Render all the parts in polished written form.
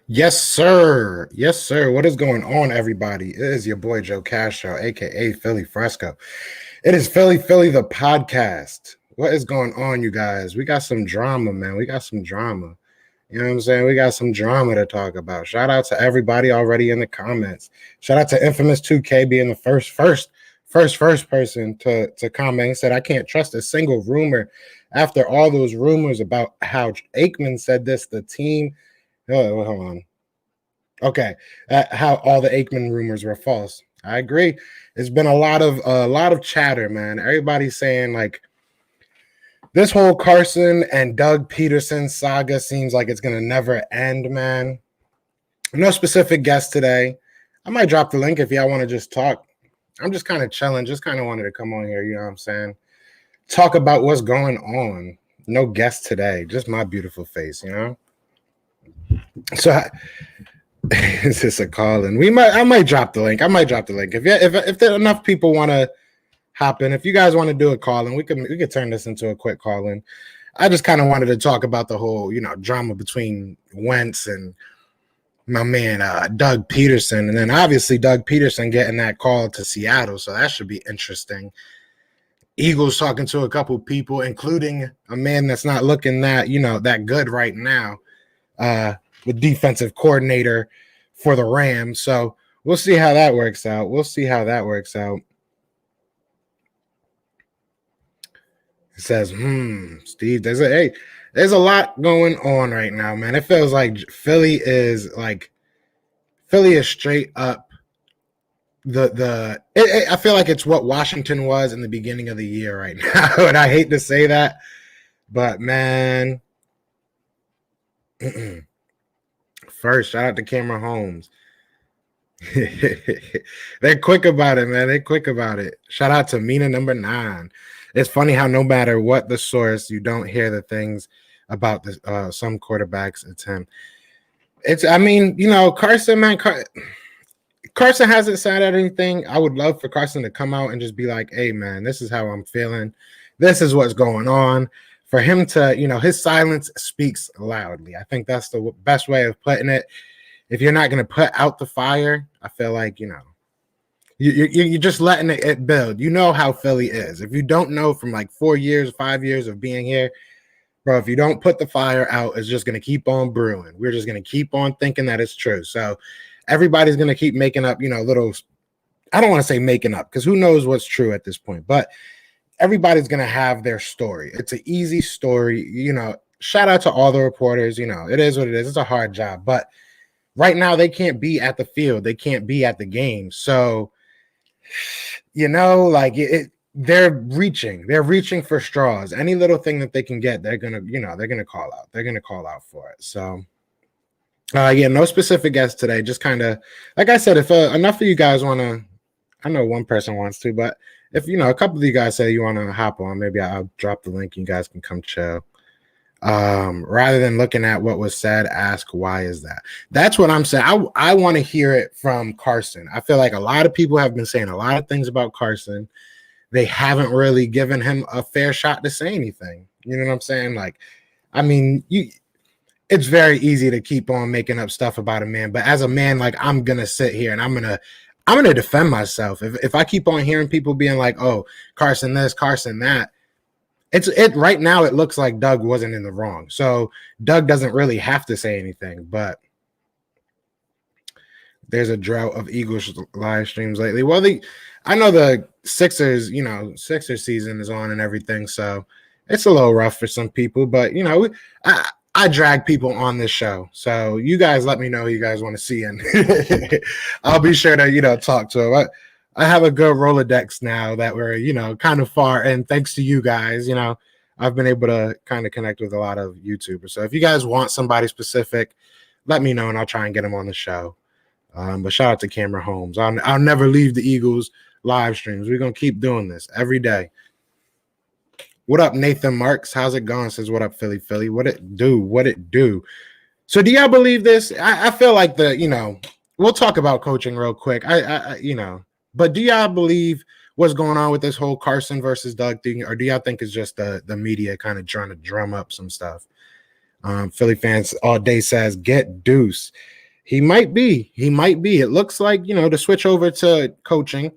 Yes, sir. Yes, sir. What is going on, everybody? It is your boy Joe Castro, aka Philly Fresco. It is Philly the podcast. What is going on, you guys? We got some drama, man. We got some drama. You know what I'm saying? We got some drama to talk about. Shout out to everybody already in the comments. Shout out to Infamous 2K being the first person to comment. He said, I can't trust a single rumor after all those rumors about how Aikman said this, the team. Oh, hold on. Okay, how all the Aikman rumors were false. I agree. It's been a lot of chatter, man. Everybody's saying like this whole Carson and Doug Pederson saga seems like it's gonna never end, man. No specific guest today. I might drop the link if y'all want to just talk. I'm just kind of chilling, just kind of wanted to come on here, you know what I'm saying? Talk about what's going on. No guest today, just my beautiful face, you know? So is this a call? And I might drop the link. I might drop the link. If there enough people want to hop in, if you guys want to do a call in, we could turn this into a quick call in. I just kind of wanted to talk about the whole, drama between Wentz and my man Doug Pederson, and then obviously Doug Pederson getting that call to Seattle, so that should be interesting. Eagles talking to a couple people, including a man that's not looking that good right now, the defensive coordinator for the Rams. So we'll see how that works out. It says, Steve, there's a lot going on right now, man. It feels like Philly is straight up I feel like it's what Washington was in the beginning of the year right now. And I hate to say that, but man, first, shout out to Cameron Holmes. They're quick about it, man. They're quick about it. Shout out to Mina number 9. It's funny how no matter what the source, you don't hear the things about some quarterbacks. It's him. Carson, man. Carson hasn't said anything. I would love for Carson to come out and just be like, hey, man, this is how I'm feeling. This is what's going on. For him to, his silence speaks loudly. I think that's the best way of putting it. If you're not going to put out the fire, I feel like, you're just letting it build. You know how Philly is. If you don't know from like 4 years, 5 years of being here, bro, if you don't put the fire out, it's just going to keep on brewing. We're just going to keep on thinking that it's true. So everybody's going to keep making up, little, I don't want to say making up because who knows what's true at this point, but everybody's going to have their story. It's an easy story. Shout out to all the reporters. It is what it is. It's a hard job, but right now they can't be at the field. They can't be at the game. So, they're reaching for straws. Any little thing that they can get, they're going to call out. They're going to call out for it. So, no specific guests today. Just kind of, like I said, if enough of you guys want to, I know one person wants to, but if, a couple of you guys say you want to hop on, maybe I'll drop the link. You guys can come chill. Rather than looking at what was said, ask why is that? That's what I'm saying. I want to hear it from Carson. I feel like a lot of people have been saying a lot of things about Carson. They haven't really given him a fair shot to say anything. You know what I'm saying? Like, it's very easy to keep on making up stuff about a man, but as a man, like I'm gonna sit here and I'm gonna defend myself. If I keep on hearing people being like, "Oh, Carson this, Carson that," it right now. It looks like Doug wasn't in the wrong, so Doug doesn't really have to say anything. But there's a drought of Eagles live streams lately. Well, I know the Sixers, Sixers season is on and everything, so it's a little rough for some people. But I drag people on this show, so you guys let me know who you guys want to see, and I'll be sure to talk to them. I have a good Rolodex now that we're kind of far, and thanks to you guys, I've been able to kind of connect with a lot of YouTubers. So if you guys want somebody specific, let me know, and I'll try and get them on the show. But shout out to Cameron Holmes. I'll never leave the Eagles live streams. We're gonna keep doing this every day. What up, Nathan Marks? How's it going? Says, what up, Philly? What it do? So do y'all believe this? I feel like we'll talk about coaching real quick. But do y'all believe what's going on with this whole Carson versus Doug thing? Or do y'all think it's just the media kind of trying to drum up some stuff? Philly fans all day says, get Deuce. He might be. He might be. It looks like, to switch over to coaching.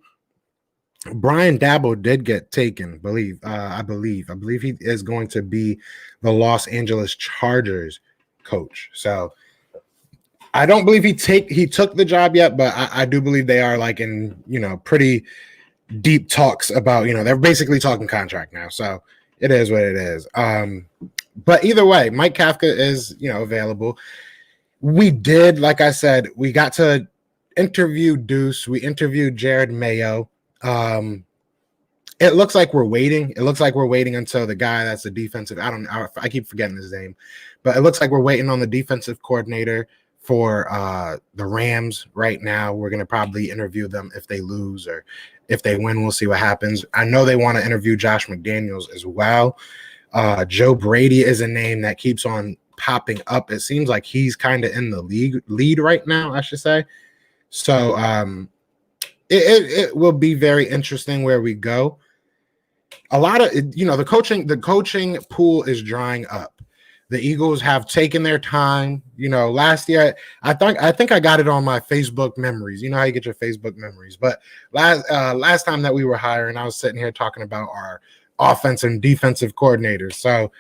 Brian Dabble did get taken, I believe he is going to be the Los Angeles Chargers coach. So I don't believe he took the job yet, but I do believe they are like in, pretty deep talks about, they're basically talking contract now. So it is what it is. But either way, Mike Kafka is, available. We did, like I said, we got to interview Deuce. We interviewed Jared Mayo. It looks like we're waiting. It looks like we're waiting until the guy that's the defensive. I keep forgetting his name, but it looks like we're waiting on the defensive coordinator for the Rams right now. We're going to probably interview them if they lose, or if they win, we'll see what happens. I know they want to interview Josh McDaniels as well. Joe Brady is a name that keeps on popping up. It seems like he's kind of in the lead right now, I should say. So it will be very interesting where we go. A lot of, the coaching pool is drying up. The Eagles have taken their time. Last year, I think I got it on my Facebook memories. You know how you get your Facebook memories. But last time that we were hiring, I was sitting here talking about our offensive and defensive coordinators. So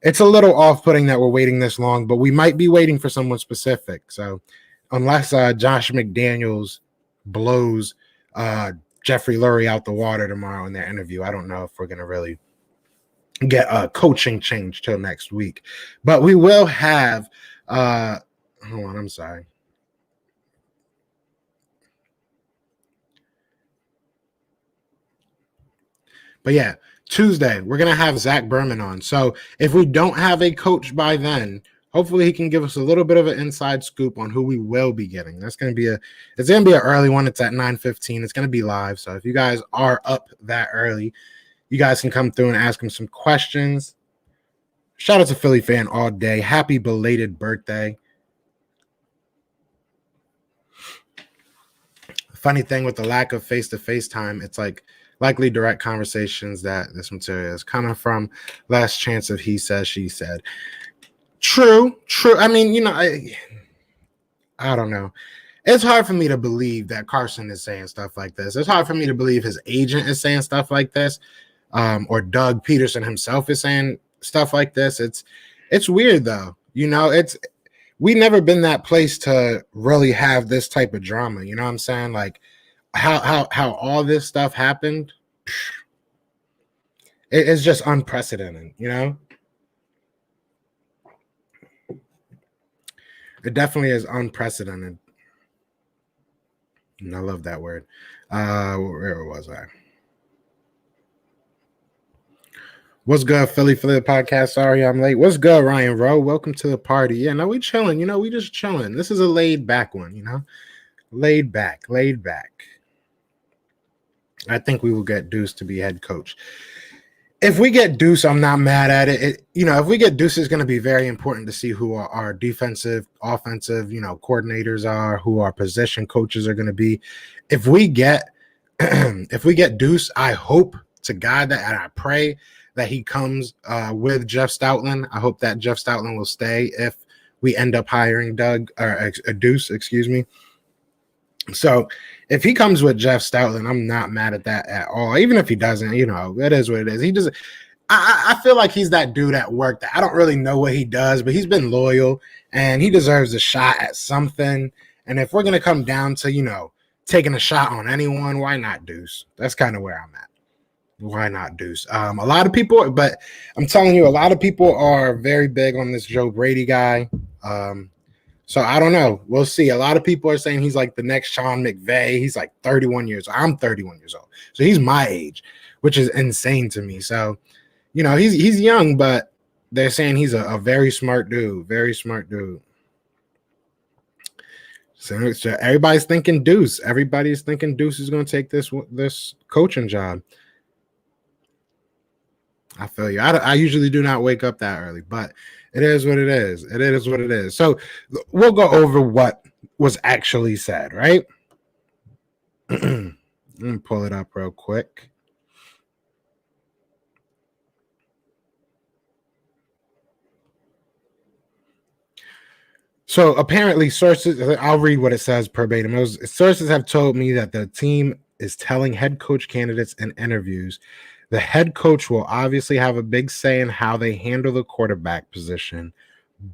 it's a little off-putting that we're waiting this long, but we might be waiting for someone specific. So unless Josh McDaniels blows Jeffrey Lurie out the water tomorrow in their interview, I don't know if we're going to really get a coaching change till next week. But we will have hold on, I'm sorry. But yeah, Tuesday, we're going to have Zach Berman on. So if we don't have a coach by then, hopefully he can give us a little bit of an inside scoop on who we will be getting. It's going to be an early one. It's at 9:15. It's going to be live. So if you guys are up that early, you guys can come through and ask him some questions. Shout out to Philly fan all day. Happy belated birthday. Funny thing with the lack of face-to-face time, it's like likely direct conversations that this material is coming from. Last chance of he said, she said. True. I mean, I don't know. It's hard for me to believe that Carson is saying stuff like this. It's hard for me to believe his agent is saying stuff like this, or Doug Pederson himself is saying stuff like this. It's weird though. We never been that place to really have this type of drama. You know what I'm saying? Like how all this stuff happened. It's just unprecedented, It definitely is unprecedented. And I love that word. Where was I? What's good, Philly podcast? Sorry I'm late. What's good, Ryan Rowe? Welcome to the party. Yeah, no, we chilling. We just chilling. This is a laid back one, Laid back. I think we will get Deuce to be head coach. If we get Deuce, I'm not mad at it. If we get Deuce, it's going to be very important to see who our defensive, offensive, coordinators are, who our position coaches are going to be. If we get Deuce, I hope to God that, and I pray that he comes with Jeff Stoutland. I hope that Jeff Stoutland will stay if we end up hiring Deuce, excuse me. So if he comes with Jeff Stoutland, I'm not mad at that at all. Even if he doesn't, it is what it is. He doesn't. I feel like he's that dude at work that I don't really know what he does, but he's been loyal and he deserves a shot at something. And if we're going to come down to, taking a shot on anyone, why not Deuce? That's kind of where I'm at. Why not Deuce? A lot of people, but I'm telling you, a lot of people are very big on this Joe Brady guy. So I don't know. We'll see. A lot of people are saying he's like the next Sean McVay. He's like 31 years old. I'm 31 years old. So he's my age, which is insane to me. So, he's young, but they're saying he's a very smart dude. Very smart dude. So everybody's thinking Deuce. Everybody's thinking Deuce is going to take this coaching job. I feel you. I usually do not wake up that early, but it is what it is. It is what it is. So we'll go over what was actually said, right? Let me pull it up real quick. So apparently, sources, I'll read what it says verbatim. Sources have told me that the team is telling head coach candidates in interviews the head coach will obviously have a big say in how they handle the quarterback position,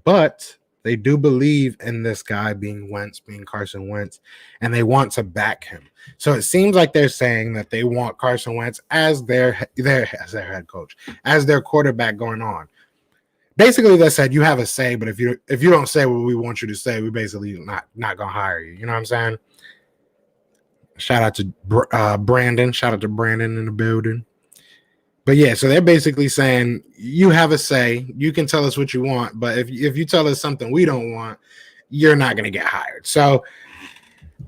but they do believe in this guy being Carson Wentz, and they want to back him. So it seems like they're saying that they want Carson Wentz as their head coach, as their quarterback going on. Basically, they said you have a say, but if you don't say what we want you to say, we basically not gonna hire you. You know what I'm saying? Shout out to Brandon. Shout out to Brandon in the building. But yeah, so they're basically saying you have a say. You can tell us what you want, but if you tell us something we don't want, you're not gonna get hired. So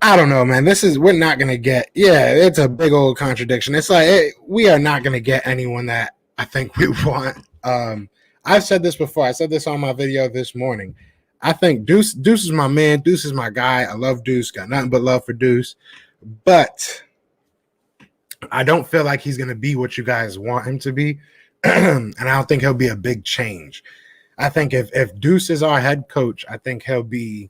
I don't know, man. We're not gonna get. Yeah, it's a big old contradiction. It's like we are not gonna get anyone that I think we want. I've said this before. I said this on my video this morning. I think Deuce is my man. Deuce is my guy. I love Deuce. Got nothing but love for Deuce. But I don't feel like he's going to be what you guys want him to be. And I don't think he'll be a big change. I think if Deuce is our head coach, I think he'll be,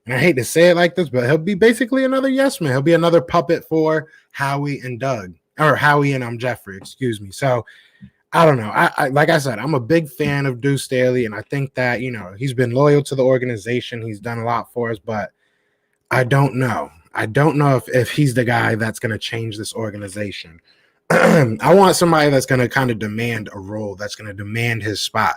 and I hate to say it like this, but he'll be basically another yes man. He'll be another puppet for Howie and Doug, or Howie and Jeffrey, excuse me. So I don't know. I like I said, I'm a big fan of Deuce Staley, and I think that, he's been loyal to the organization. He's done a lot for us, but I don't know. I don't know if he's the guy that's going to change this organization. I want somebody that's going to kind of demand a role, that's going to demand his spot.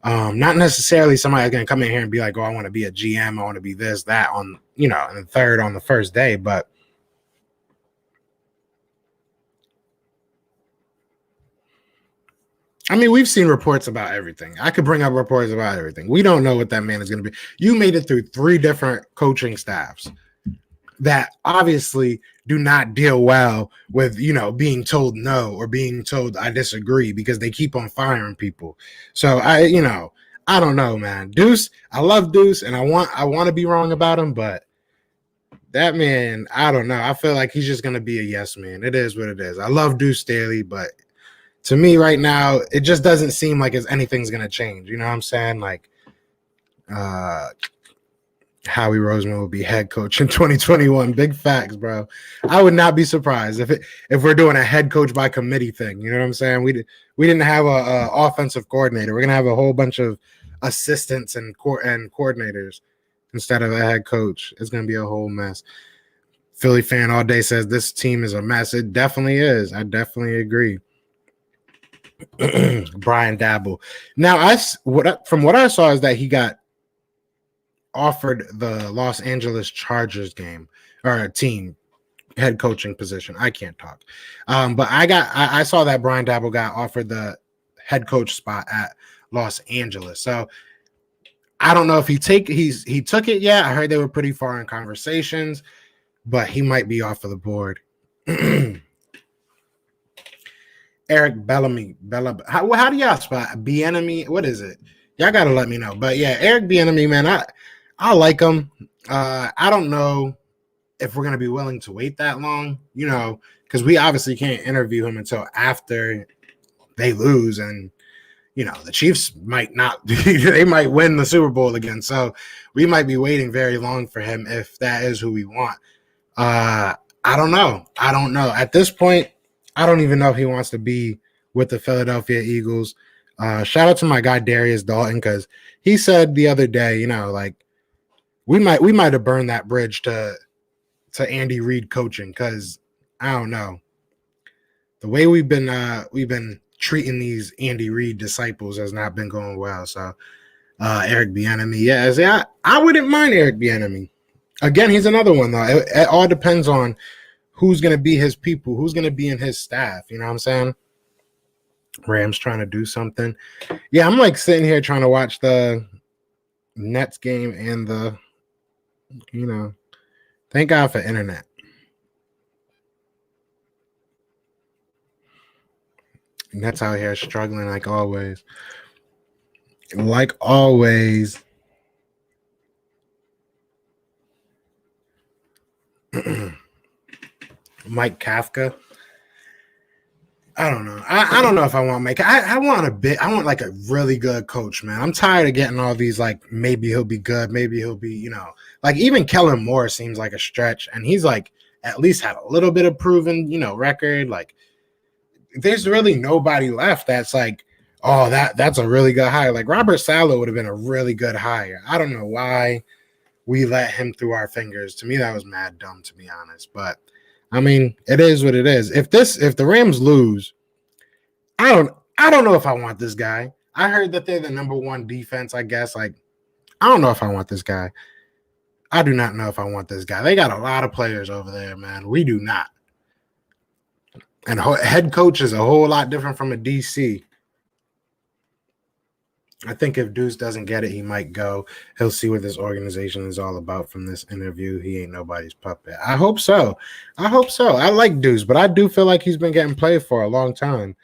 Not necessarily somebody that's going to come in here and be like, oh, I want to be a GM. I want to be this, that on, and third on the first day. But I mean, we've seen reports about everything. I could bring up reports about everything. We don't know what that man is going to be. You made it through 3 different coaching staffs that obviously do not deal well with, being told no or being told I disagree, because they keep on firing people. So I don't know, man. Deuce, I love Deuce, and I want to be wrong about him, but that man, I don't know. I feel like he's just going to be a yes man. It is what it is. I love Deuce Staley, but to me right now, it just doesn't seem like anything's going to change. You know what I'm saying? Like, Howie Roseman will be head coach in 2021. Big facts, bro. I would not be surprised if we're doing a head coach by committee thing. You know what I'm saying? We didn't have a offensive coordinator. We're gonna have a whole bunch of assistants and coordinators instead of a head coach. It's gonna be a whole mess. Philly fan all day says this team is a mess. It definitely is. I definitely agree. Brian Dabble. Now, from what I saw is that he got offered the Los Angeles Chargers team head coaching position. I can't talk. But I saw that Brian Dabble got offered the head coach spot at Los Angeles. So I don't know if he took it yet. I heard they were pretty far in conversations, but he might be off of the board. Eric Bellamy. How do y'all spot Bieniemy? What is it? Y'all gotta let me know. But yeah, Eric Bieniemy, man, I like him. I don't know if we're going to be willing to wait that long, because we obviously can't interview him until after they lose. And, the Chiefs might not, they might win the Super Bowl again. So we might be waiting very long for him if that is who we want. I don't know. At this point, I don't even know if he wants to be with the Philadelphia Eagles. Shout out to my guy, Darius Dalton, because he said the other day, like, we might have burned that bridge to Andy Reid coaching, because I don't know, the way we've been treating these Andy Reid disciples has not been going well. So Eric Bieniemy, yeah, I wouldn't mind Eric Bieniemy. Again, he's another one though. It all depends on who's going to be his people, who's going to be in his staff. You know what I'm saying? Rams trying to do something. Yeah, I'm like sitting here trying to watch the Nets game and the. Thank God for internet. And that's out here struggling like always. Like always. Mike Kafka. I don't know. I don't know if I want to make it. I want a bit. I want like a really good coach, man. I'm tired of getting all these like maybe he'll be good, maybe he'll be, like even Kellen Moore seems like a stretch, and he's like at least had a little bit of proven, record. Like there's really nobody left that's like, oh, that's a really good hire. Like Robert Saleh would have been a really good hire. I don't know why we let him through our fingers. To me, that was mad dumb, to be honest. But I mean, it is what it is. If the Rams lose, I don't know if I want this guy. I heard that they're the number one defense, I guess. Like, I don't know if I want this guy. I do not know if I want this guy. They got a lot of players over there, man. We do not. And head coach is a whole lot different from a DC. I think if Deuce doesn't get it, he might go. He'll see what this organization is all about from this interview. He ain't nobody's puppet. I hope so. I like Deuce, but I do feel like he's been getting played for a long time.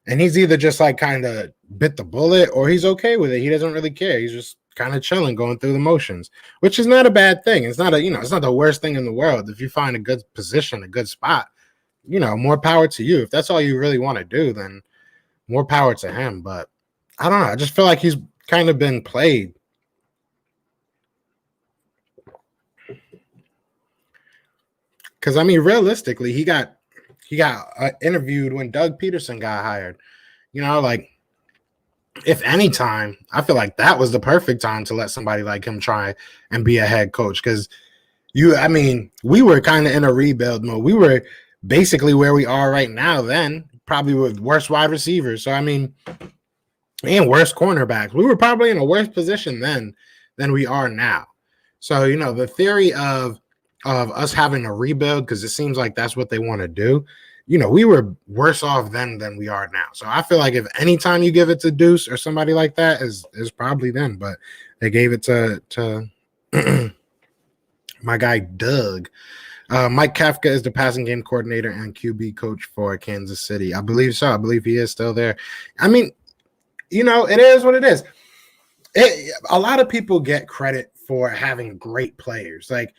And he's either just like kind of bit the bullet or he's okay with it. He doesn't really care. He's just kind of chilling, going through the motions, which is not a bad thing. It's not it's not the worst thing in the world. If you find a good position, a good spot, more power to you. If that's all you really want to do, then more power to him. But I don't know. I just feel like he's kind of been played. Because, I mean, realistically, he got interviewed when Doug Pederson got hired. Like, if any time, I feel like that was the perfect time to let somebody like him try and be a head coach. Because, we were kind of in a rebuild mode. We were basically where we are right now then, probably with worse wide receivers. So, and worse cornerbacks. We were probably in a worse position then than we are now. So, the theory of us having a rebuild, because it seems like that's what they want to do, we were worse off then than we are now. So I feel like if any time you give it to Deuce or somebody like that is probably then, but they gave it to my guy Doug. Mike Kafka is the passing game coordinator and QB coach for Kansas City. I believe so. I believe he is still there. It is what it is. A lot of people get credit for having great players. Like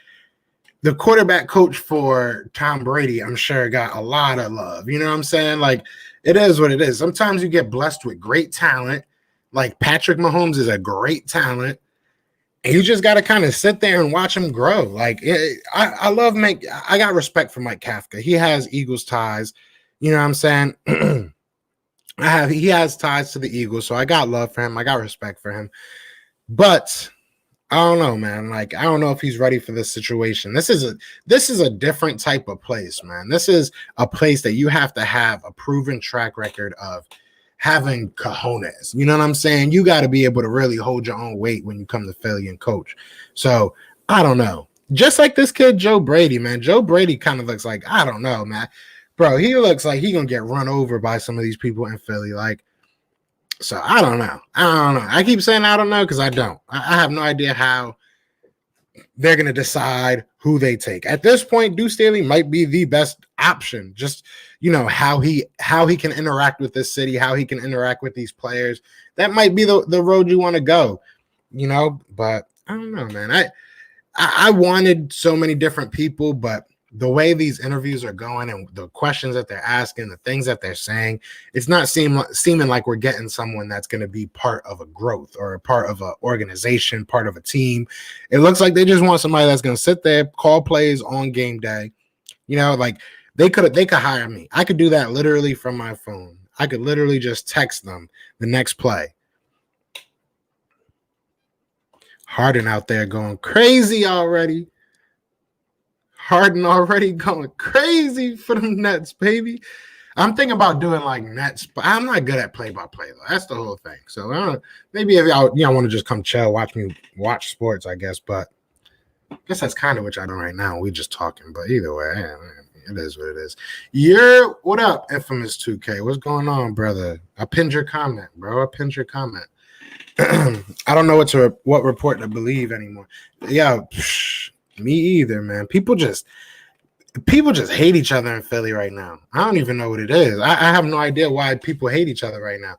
the quarterback coach for Tom Brady, I'm sure got a lot of love. You know what I'm saying? Like it is what it is. Sometimes you get blessed with great talent. Like Patrick Mahomes is a great talent. And you just got to kind of sit there and watch him grow. Like I love Mike. I got respect for Mike Kafka. He has Eagles ties. You know what I'm saying? He has ties to the Eagles, so I got love for him. I got respect for him. But I don't know, man. Like, I don't know if he's ready for this situation. This is a different type of place, man. This is a place that you have to have a proven track record of having cojones. You know what I'm saying? You got to be able to really hold your own weight when you come to Philly and coach. So I don't know. Just like this kid, Joe Brady, man. Joe Brady kind of looks like, I don't know, man. Bro, he looks like he's going to get run over by some of these people in Philly. Like, so I don't know. I keep saying I don't know because I don't. I have no idea how they're going to decide who they take. At this point, Deuce Staley might be the best option. Just, how he can interact with this city, how he can interact with these players. That might be the road you want to go, But I don't know, man. I wanted so many different people, but the way these interviews are going and the questions that they're asking, the things that they're saying, it's not seeming like we're getting someone that's going to be part of a growth or a part of an organization, part of a team. It looks like they just want somebody that's going to sit there, call plays on game day. Like they could hire me. I could do that literally from my phone. I could literally just text them the next play. Harden out there going crazy already. Harden already going crazy for them Nets, baby. I'm thinking about doing like Nets, but I'm not good at play-by-play though. That's the whole thing. So maybe if y'all want to just come chill, watch me watch sports, I guess. But I guess that's kind of what y'all doing right now. We just talking, but either way, it is what it is. What up, Infamous 2K? What's going on, brother? I pinned your comment, bro. I pinned your comment. I don't know what report to believe anymore. Yeah. Me either, man. People just hate each other in Philly right now. I don't even know what it is. I have no idea why people hate each other right now.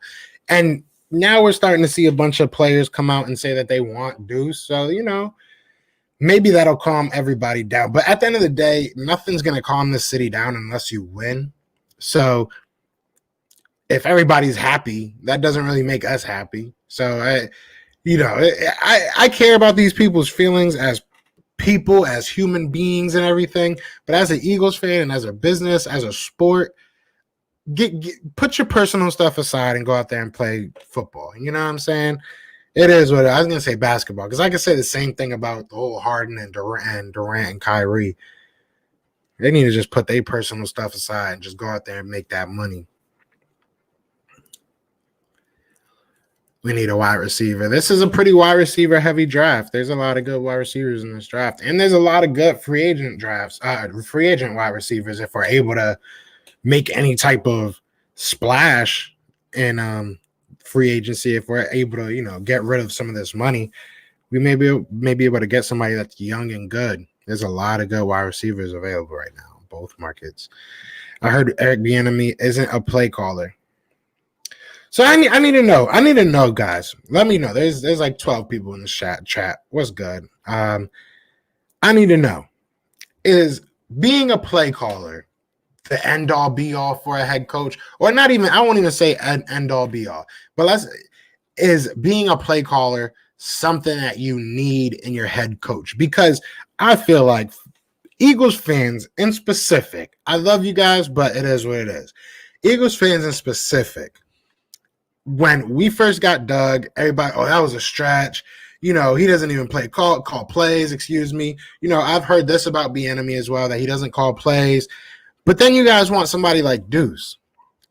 And now we're starting to see a bunch of players come out and say that they want Deuce. So, maybe that'll calm everybody down. But at the end of the day, nothing's going to calm this city down unless you win. So if everybody's happy, that doesn't really make us happy. So I care about these people's feelings as people, as human beings and everything. But as an Eagles fan and as a business, as a sport, put your personal stuff aside and go out there and play football. You know what I'm saying? It is what I was going to say basketball, because I could say the same thing about the whole Harden and Durant and Kyrie. They need to just put their personal stuff aside and just go out there and make that money. We need a wide receiver. This is a pretty wide receiver heavy draft. There's a lot of good wide receivers in this draft, and there's a lot of good free agent wide receivers if we're able to make any type of splash in free agency. If we're able to, get rid of some of this money, we may be able to get somebody that's young and good. There's a lot of good wide receivers available right now in both markets. I heard Eric Bieniemy isn't a play caller. So I need to know. I need to know, guys. Let me know. There's like 12 people in the chat. What's good? I need to know. Is being a play caller the end all be all for a head coach? Or not even, I won't even say end all be all. But is being a play caller something that you need in your head coach? Because I feel like Eagles fans in specific, I love you guys, but it is what it is. Eagles fans in specific, when we first got Doug, everybody, that was a stretch. He doesn't even call plays, excuse me. I've heard this about Bieniemy as well, that he doesn't call plays. But then you guys want somebody like Deuce.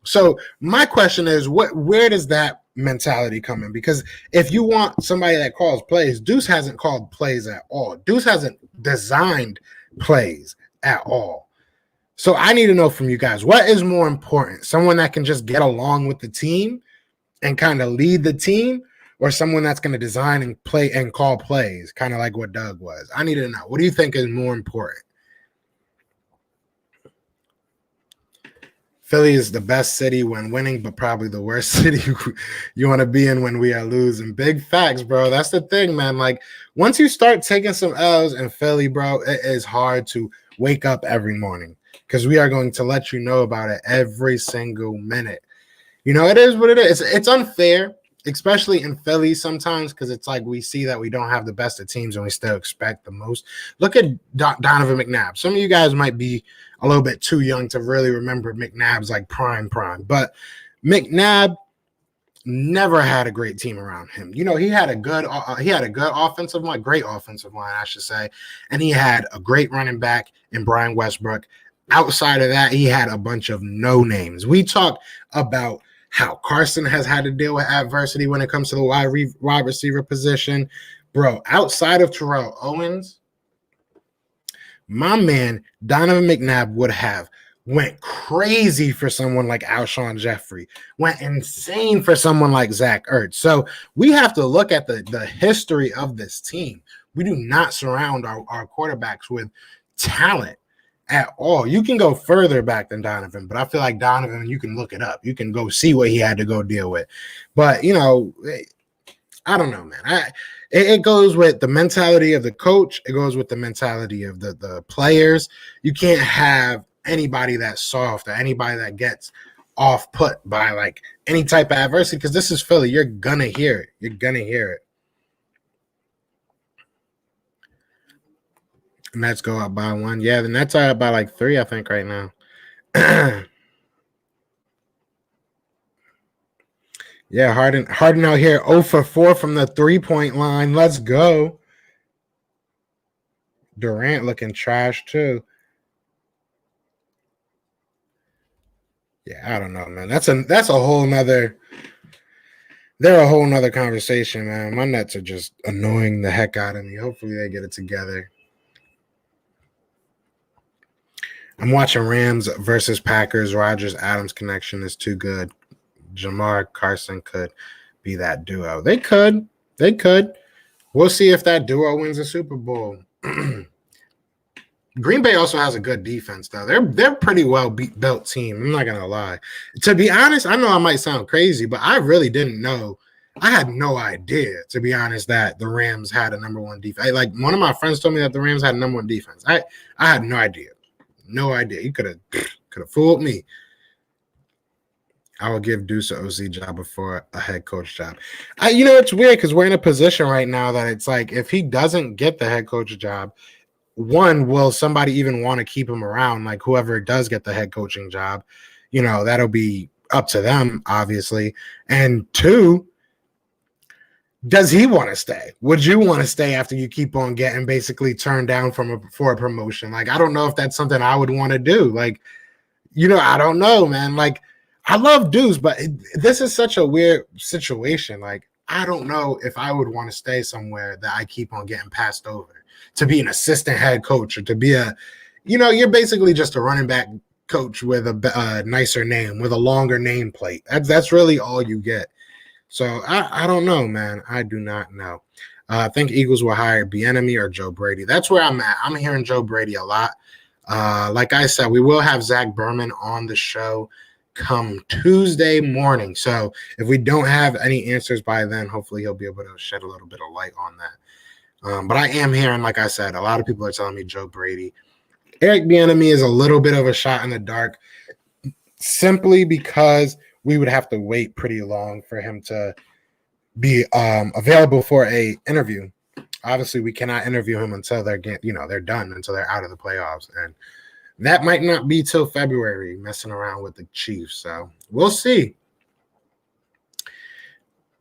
So my question is, where does that mentality come in? Because if you want somebody that calls plays, Deuce hasn't called plays at all. Deuce hasn't designed plays at all. So I need to know from you guys, what is more important? Someone that can just get along with the team and kind of lead the team, or someone that's going to design and play and call plays, kind of like what Doug was? I need to know. What do you think is more important? Philly is the best city when winning, but probably the worst city you want to be in when we are losing. Big facts, bro. That's the thing, man. Like, once you start taking some L's in Philly, bro, it is hard to wake up every morning, because we are going to let you know about it every single minute. It is what it is. It's unfair, especially in Philly sometimes, because it's like we see that we don't have the best of teams and we still expect the most. Look at Donovan McNabb. Some of you guys might be a little bit too young to really remember McNabb's like prime, but McNabb never had a great team around him. He had a good offensive line, great offensive line, I should say, and he had a great running back in Brian Westbrook. Outside of that, he had a bunch of no names. We talked about how Carson has had to deal with adversity when it comes to the wide receiver position. Bro, outside of Terrell Owens, my man Donovan McNabb would have went crazy for someone like Alshon Jeffrey, went insane for someone like Zach Ertz. So we have to look at the history of this team. We do not surround our quarterbacks with talent at all. You can go further back than Donovan, but I feel like Donovan, you can look it up. You can go see what he had to go deal with. But, I don't know, man. It goes with the mentality of the coach. It goes with the mentality of the players. You can't have anybody that's soft or anybody that gets off put by like any type of adversity, because this is Philly. You're going to hear it. You're going to hear it. Nets go up by 1. Yeah, the Nets are up by like 3, I think, right now. Yeah, Harden out here 0 for 4 from the 3-point line. Let's go. Durant looking trash too. Yeah, I don't know, man. That's a whole nother. They're a whole nother conversation, man. My Nets are just annoying the heck out of me. Hopefully they get it together. I'm watching Rams versus Packers. Rodgers-Adams connection is too good. Jamar Carson could be that duo. They could. We'll see if that duo wins a Super Bowl. Green Bay also has a good defense, though. They're pretty well built team. I'm not gonna lie. To be honest, I know I might sound crazy, but I really didn't know. I had no idea, to be honest, that the Rams had a number one defense. Like, one of my friends told me that the Rams had a number one defense. I had no idea. No idea. You could have fooled me. I would give Deuce an OC job before a head coach job. It's weird because we're in a position right now that it's like if he doesn't get the head coach job, one, will somebody even want to keep him around? Like whoever does get the head coaching job, that'll be up to them, obviously. And two, does he want to stay? Would you want to stay after you keep on getting basically turned down for a promotion? Like, I don't know if that's something I would want to do. Like, I don't know, man. Like, I love Deuce, but this is such a weird situation. Like, I don't know if I would want to stay somewhere that I keep on getting passed over to be an assistant head coach or to be you're basically just a running back coach with a nicer name, with a longer nameplate. That's really all you get. So I don't know, man. I do not know. I think Eagles will hire Bieniemy or Joe Brady. That's where I'm at. I'm hearing Joe Brady a lot. Like I said, we will have Zach Berman on the show come Tuesday morning. So if we don't have any answers by then, hopefully he'll be able to shed a little bit of light on that. But I am hearing, like I said, a lot of people are telling me Joe Brady. Eric Bieniemy is a little bit of a shot in the dark simply because we would have to wait pretty long for him to be available for a interview. Obviously, we cannot interview him until they're done, until they're out of the playoffs. And that might not be till February, messing around with the Chiefs. So we'll see.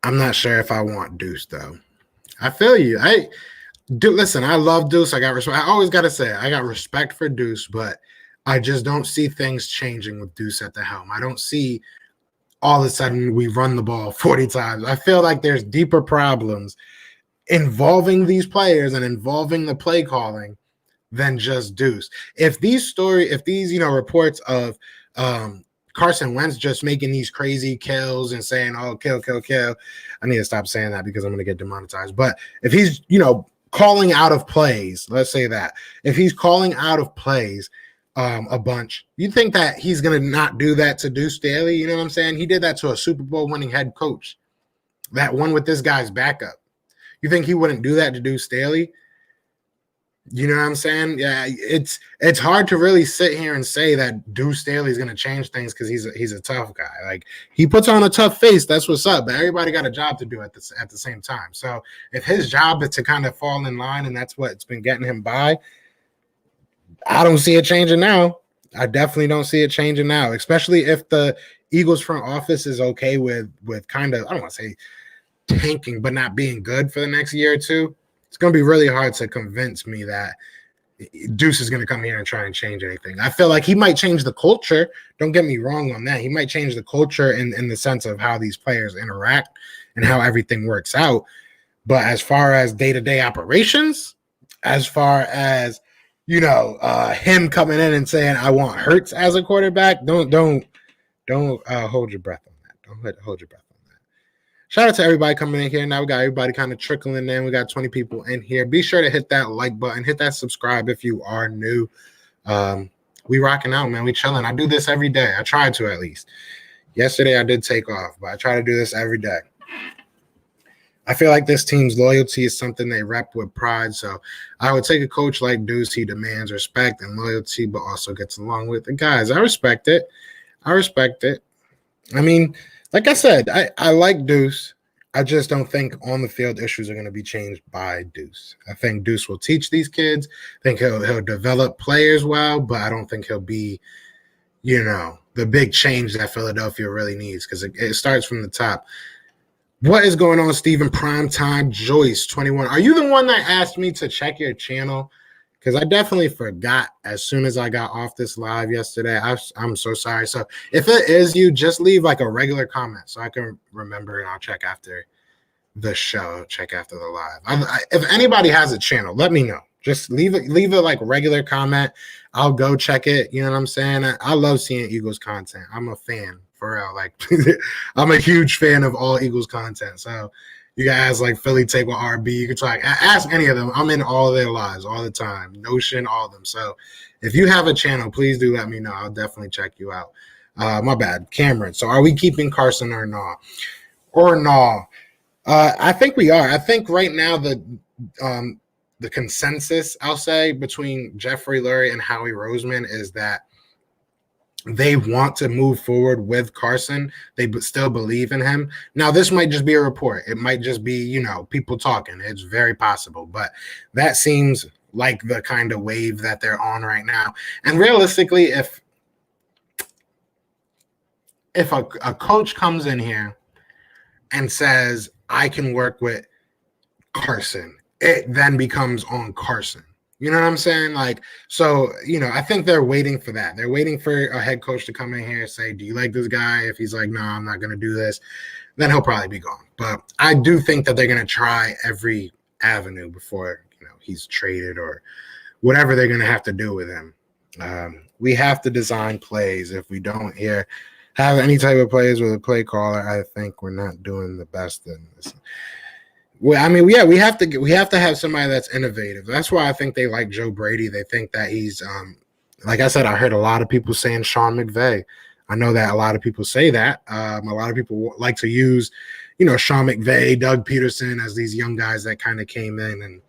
I'm not sure if I want Deuce, though. I feel you. Listen, I love Deuce. I always got to say, I got respect for Deuce, but I just don't see things changing with Deuce at the helm. I don't see all of a sudden we run the ball 40 times. I feel like there's deeper problems involving these players and involving the play calling than just Deuce. If these reports of Carson Wentz just making these crazy kills and saying, oh, kill, I need to stop saying that because I'm going to get demonetized. But if he's, calling out of plays, let's say that. If he's calling out of plays a bunch, you think that he's going to not do that to Deuce Staley? You know what I'm saying? He did that to a Super Bowl winning head coach that won with this guy's backup. You think he wouldn't do that to Deuce Staley? You know what I'm saying? Yeah, it's hard to really sit here and say that Deuce Staley is going to change things because he's a tough guy. Like, he puts on a tough face, that's what's up. But everybody got a job to do at the same time. So if his job is to kind of fall in line and that's what's been getting him by, I don't see it changing now. I definitely don't see it changing now, especially if the Eagles front office is okay with kind of, I don't want to say tanking, but not being good for the next year or two. It's going to be really hard to convince me that Deuce is going to come here and try and change anything. I feel like he might change the culture. Don't get me wrong on that. He might change the culture in the sense of how these players interact and how everything works out. But as far as day-to-day operations, as far as, him coming in and saying, I want Hurts as a quarterback, don't hold your breath on that. Don't hold your breath. Shout out to everybody coming in here. Now we got everybody kind of trickling in. We got 20 people in here. Be sure to hit that like button. Hit that subscribe if you are new. We rocking out, man. We chilling. I do this every day. I try to, at least. Yesterday I did take off, but I try to do this every day. I feel like this team's loyalty is something they rep with pride. So I would take a coach like Deuce. He demands respect and loyalty, but also gets along with the guys. I respect it. I mean, like I said, I like Deuce. I just don't think on the field issues are going to be changed by Deuce. I think Deuce will teach these kids. I think he'll develop players well, but I don't think he'll be, the big change that Philadelphia really needs because it starts from the top. What is going on, Stephen Primetime Joyce 21? Are you the one that asked me to check your channel? Because I definitely forgot as soon as I got off this live yesterday. I'm so sorry. So if it is you, just leave like a regular comment so I can remember and I'll check after the show, check after the live. If anybody has a channel, let me know. Just leave it like regular comment. I'll go check it. You know what I'm saying? I love seeing Eagles content. I'm a fan, for real. Like, I'm a huge fan of all Eagles content. So you guys like Philly Take with RB. You can try ask any of them. I'm in all of their lives all the time. Notion, all of them. So if you have a channel, please do let me know. I'll definitely check you out. My bad. Cameron. So are we keeping Carson or no? I think we are. I think right now the consensus, I'll say, between Jeffrey Lurie and Howie Roseman is that they want to move forward with Carson. They still believe in him. Now, this might just be a report. It might just be, people talking. It's very possible. But that seems like the kind of wave that they're on right now. And realistically, if a coach comes in here and says, I can work with Carson, it then becomes on Carson. You know what I'm saying? I think they're waiting for that. They're waiting for a head coach to come in here and say, do you like this guy? If he's like, no, I'm not going to do this, then he'll probably be gone. But I do think that they're going to try every avenue before, he's traded or whatever they're going to have to do with him. We have to design plays. If we don't have any type of plays with a play caller, I think we're not doing the best in this. Well, I mean, we have to have somebody that's innovative. That's why I think they like Joe Brady. They think that he's, like I said, I heard a lot of people saying Sean McVay. I know that a lot of people say that. A lot of people like to use, Sean McVay, Doug Pederson as these young guys that kind of came in and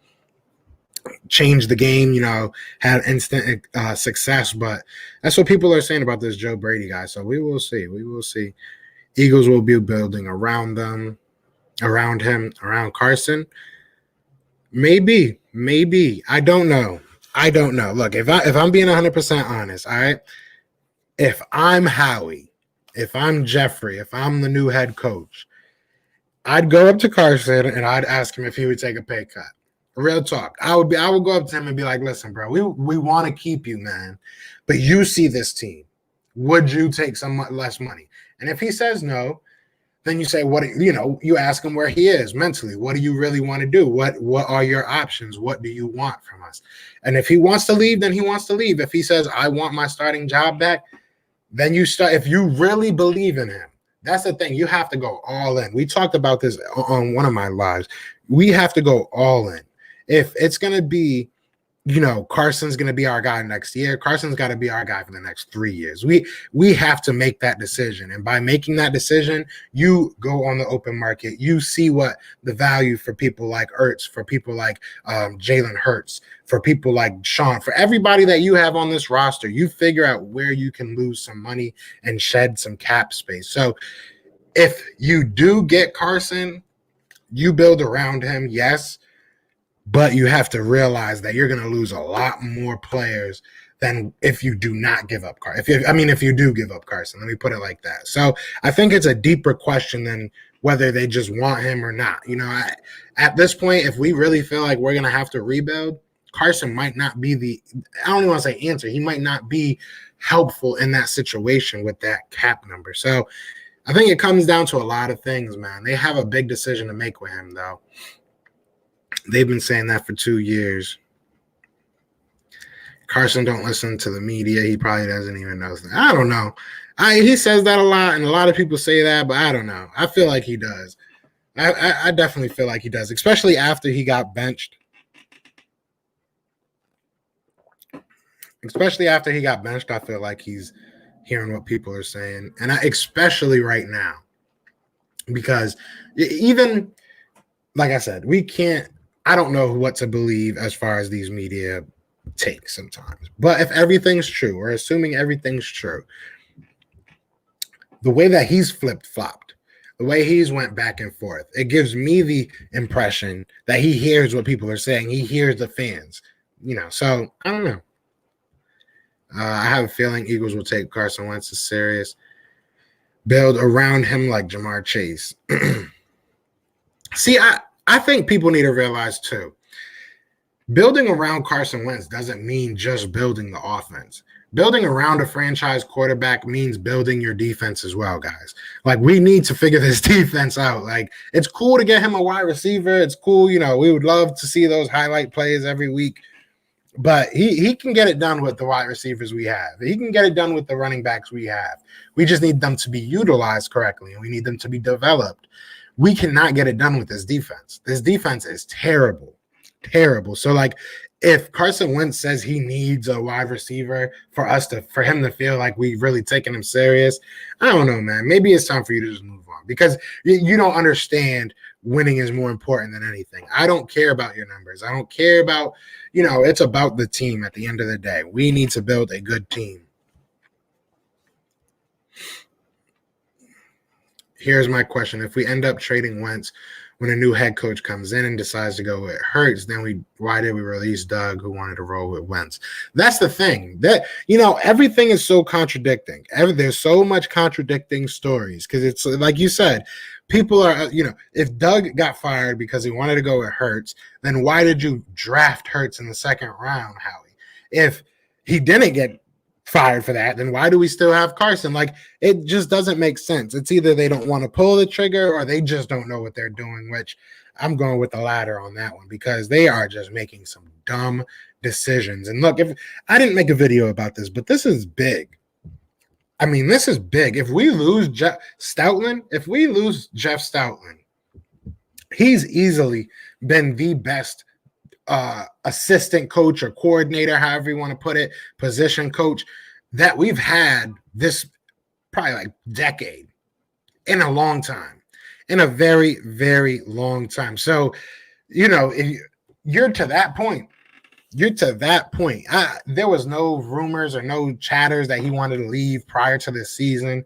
changed the game, had instant success. But that's what people are saying about this Joe Brady guy. So we will see. We will see. Eagles will be building around him, around Carson. Maybe. I don't know. Look, if I'm being 100% honest, all right, if I'm Howie, if I'm Jeffrey, if I'm the new head coach, I'd go up to Carson and I'd ask him if he would take a pay cut. Real talk. I would go up to him and be like, listen, bro, we want to keep you, man, but you see this team. Would you take some less money? And if he says no, then you say, you ask him where he is mentally. What do you really want to do? What are your options? What do you want from us? And if he wants to leave, then he wants to leave. If he says, I want my starting job back, then you start. If you really believe in him, that's the thing. You have to go all in. We talked about this on one of my lives. We have to go all in. If it's going to be, Carson's going to be our guy next year, Carson's got to be our guy for the next 3 years. We have to make that decision. And by making that decision, you go on the open market. You see what the value for people like Ertz, for people like Jalen Hurts, for people like Sean, for everybody that you have on this roster, you figure out where you can lose some money and shed some cap space. So if you do get Carson, you build around him, yes. But you have to realize that you're going to lose a lot more players than if you do not give up Carson. If you do give up Carson, let me put it like that. So I think it's a deeper question than whether they just want him or not. At this point, if we really feel like we're going to have to rebuild, Carson might not be I don't even want to say answer. He might not be helpful in that situation with that cap number. So I think it comes down to a lot of things, man. They have a big decision to make with him, though. They've been saying that for 2 years. Carson don't listen to the media. He probably doesn't even know. I don't know. He says that a lot, and a lot of people say that, but I don't know. I feel like he does. I definitely feel like he does, especially after he got benched. I feel like he's hearing what people are saying, and especially right now, because even like I said, we can't. I don't know what to believe as far as these media take sometimes. But if everything's true, or assuming everything's true, the way that he's flip-flopped, the way he's went back and forth, it gives me the impression that he hears what people are saying. He hears the fans, So I don't know. I have a feeling Eagles will take Carson Wentz serious, build around him like Jamar Chase. See, I think people need to realize, too, building around Carson Wentz doesn't mean just building the offense. Building around a franchise quarterback means building your defense as well, guys. We need to figure this defense out. It's cool to get him a wide receiver. It's cool. We would love to see those highlight plays every week. But he can get it done with the wide receivers we have. He can get it done with the running backs we have. We just need them to be utilized correctly, and we need them to be developed. We cannot get it done with this defense. This defense is terrible. So, if Carson Wentz says he needs a wide receiver for him to feel like we've really taken him serious, I don't know, man. Maybe it's time for you to just move on, because you don't understand winning is more important than anything. I don't care about your numbers. I don't care about, it's about the team at the end of the day. We need to build a good team. here's my question. If we end up trading Wentz when a new head coach comes in and decides to go with Hurts, then why did we release Doug, who wanted to roll with Wentz? That's the thing. That, everything is so contradicting. There's so much contradicting stories because it's like you said, people are, if Doug got fired because he wanted to go with Hurts, then why did you draft Hurts in the second round, Howie? If he didn't get fired for that, then why do we still have Carson? Like, it just doesn't make sense. It's either they don't want to pull the trigger or they just don't know what they're doing, which I'm going with the latter on that one because they are just making some dumb decisions. And look, if I didn't make a video about this, but this is big. I mean, this is big. If we lose Jeff Stoutland, he's easily been the best assistant coach or coordinator, however you want to put it, position coach that we've had this probably like decade, in a long time, in a very, very long time. So, if you're to that point, there was no rumors or no chatters that he wanted to leave prior to this season.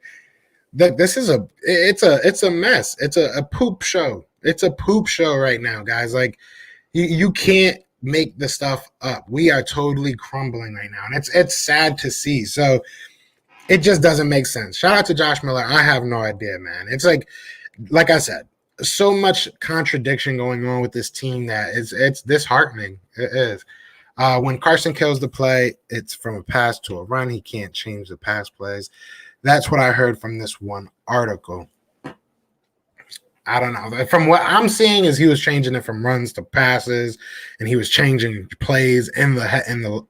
That this is it's a mess. It's a poop show. It's a poop show right now, guys. Like, you can't make the stuff up. We are totally crumbling right now, and it's sad to see. So it just doesn't make sense. Shout out to Josh Miller. I have no idea, man. It's like I said, so much contradiction going on with this team that it's disheartening. It is. When Carson kills the play, it's from a pass to a run. He can't change the pass plays. That's what I heard from this one article. I don't know. From what I'm seeing is he was changing it from runs to passes, and he was changing plays in the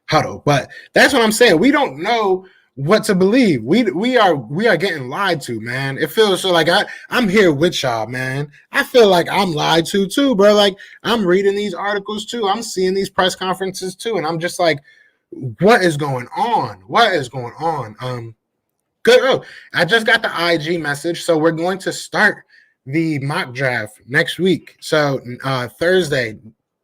huddle. But that's what I'm saying. We don't know what to believe. We are getting lied to, man. It feels so like I'm here with y'all, man. I feel like I'm lied to too, bro. Like, I'm reading these articles too. I'm seeing these press conferences too, and I'm just like, what is going on? What is going on? Good. Oh, I just got the IG message. So we're going to start the mock draft next week. So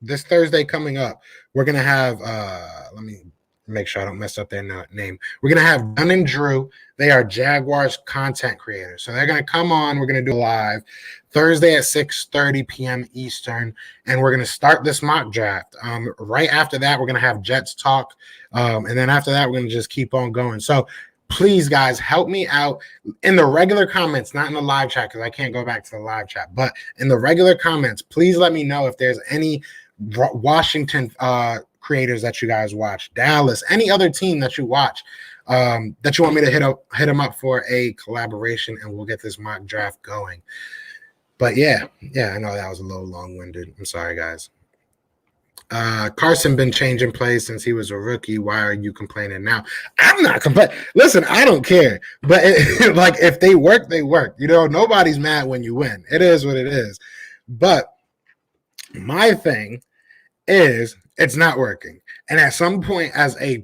this Thursday coming up, we're going to have, let me make sure I don't mess up their name. We're going to have Dunn and Drew. They are Jaguars content creators. So they're going to come on. We're going to do a live Thursday at 6:30 p.m. Eastern. And we're going to start this mock draft. Right after that, we're going to have Jets talk. And then after that, we're going to just keep on going. So please, guys, help me out in the regular comments, not in the live chat because I can't go back to the live chat. But in the regular comments, please let me know if there's any Washington creators that you guys watch, Dallas, any other team that you watch that you want me to hit them up for a collaboration, and we'll get this mock draft going. But yeah, I know that was a little long-winded. I'm sorry, guys. Carson been changing plays since he was a rookie. Why are you complaining now? I'm not complaining. Listen, I don't care. But like, if they work, they work. Nobody's mad when you win. It is what it is. But my thing is, it's not working. And at some point, as a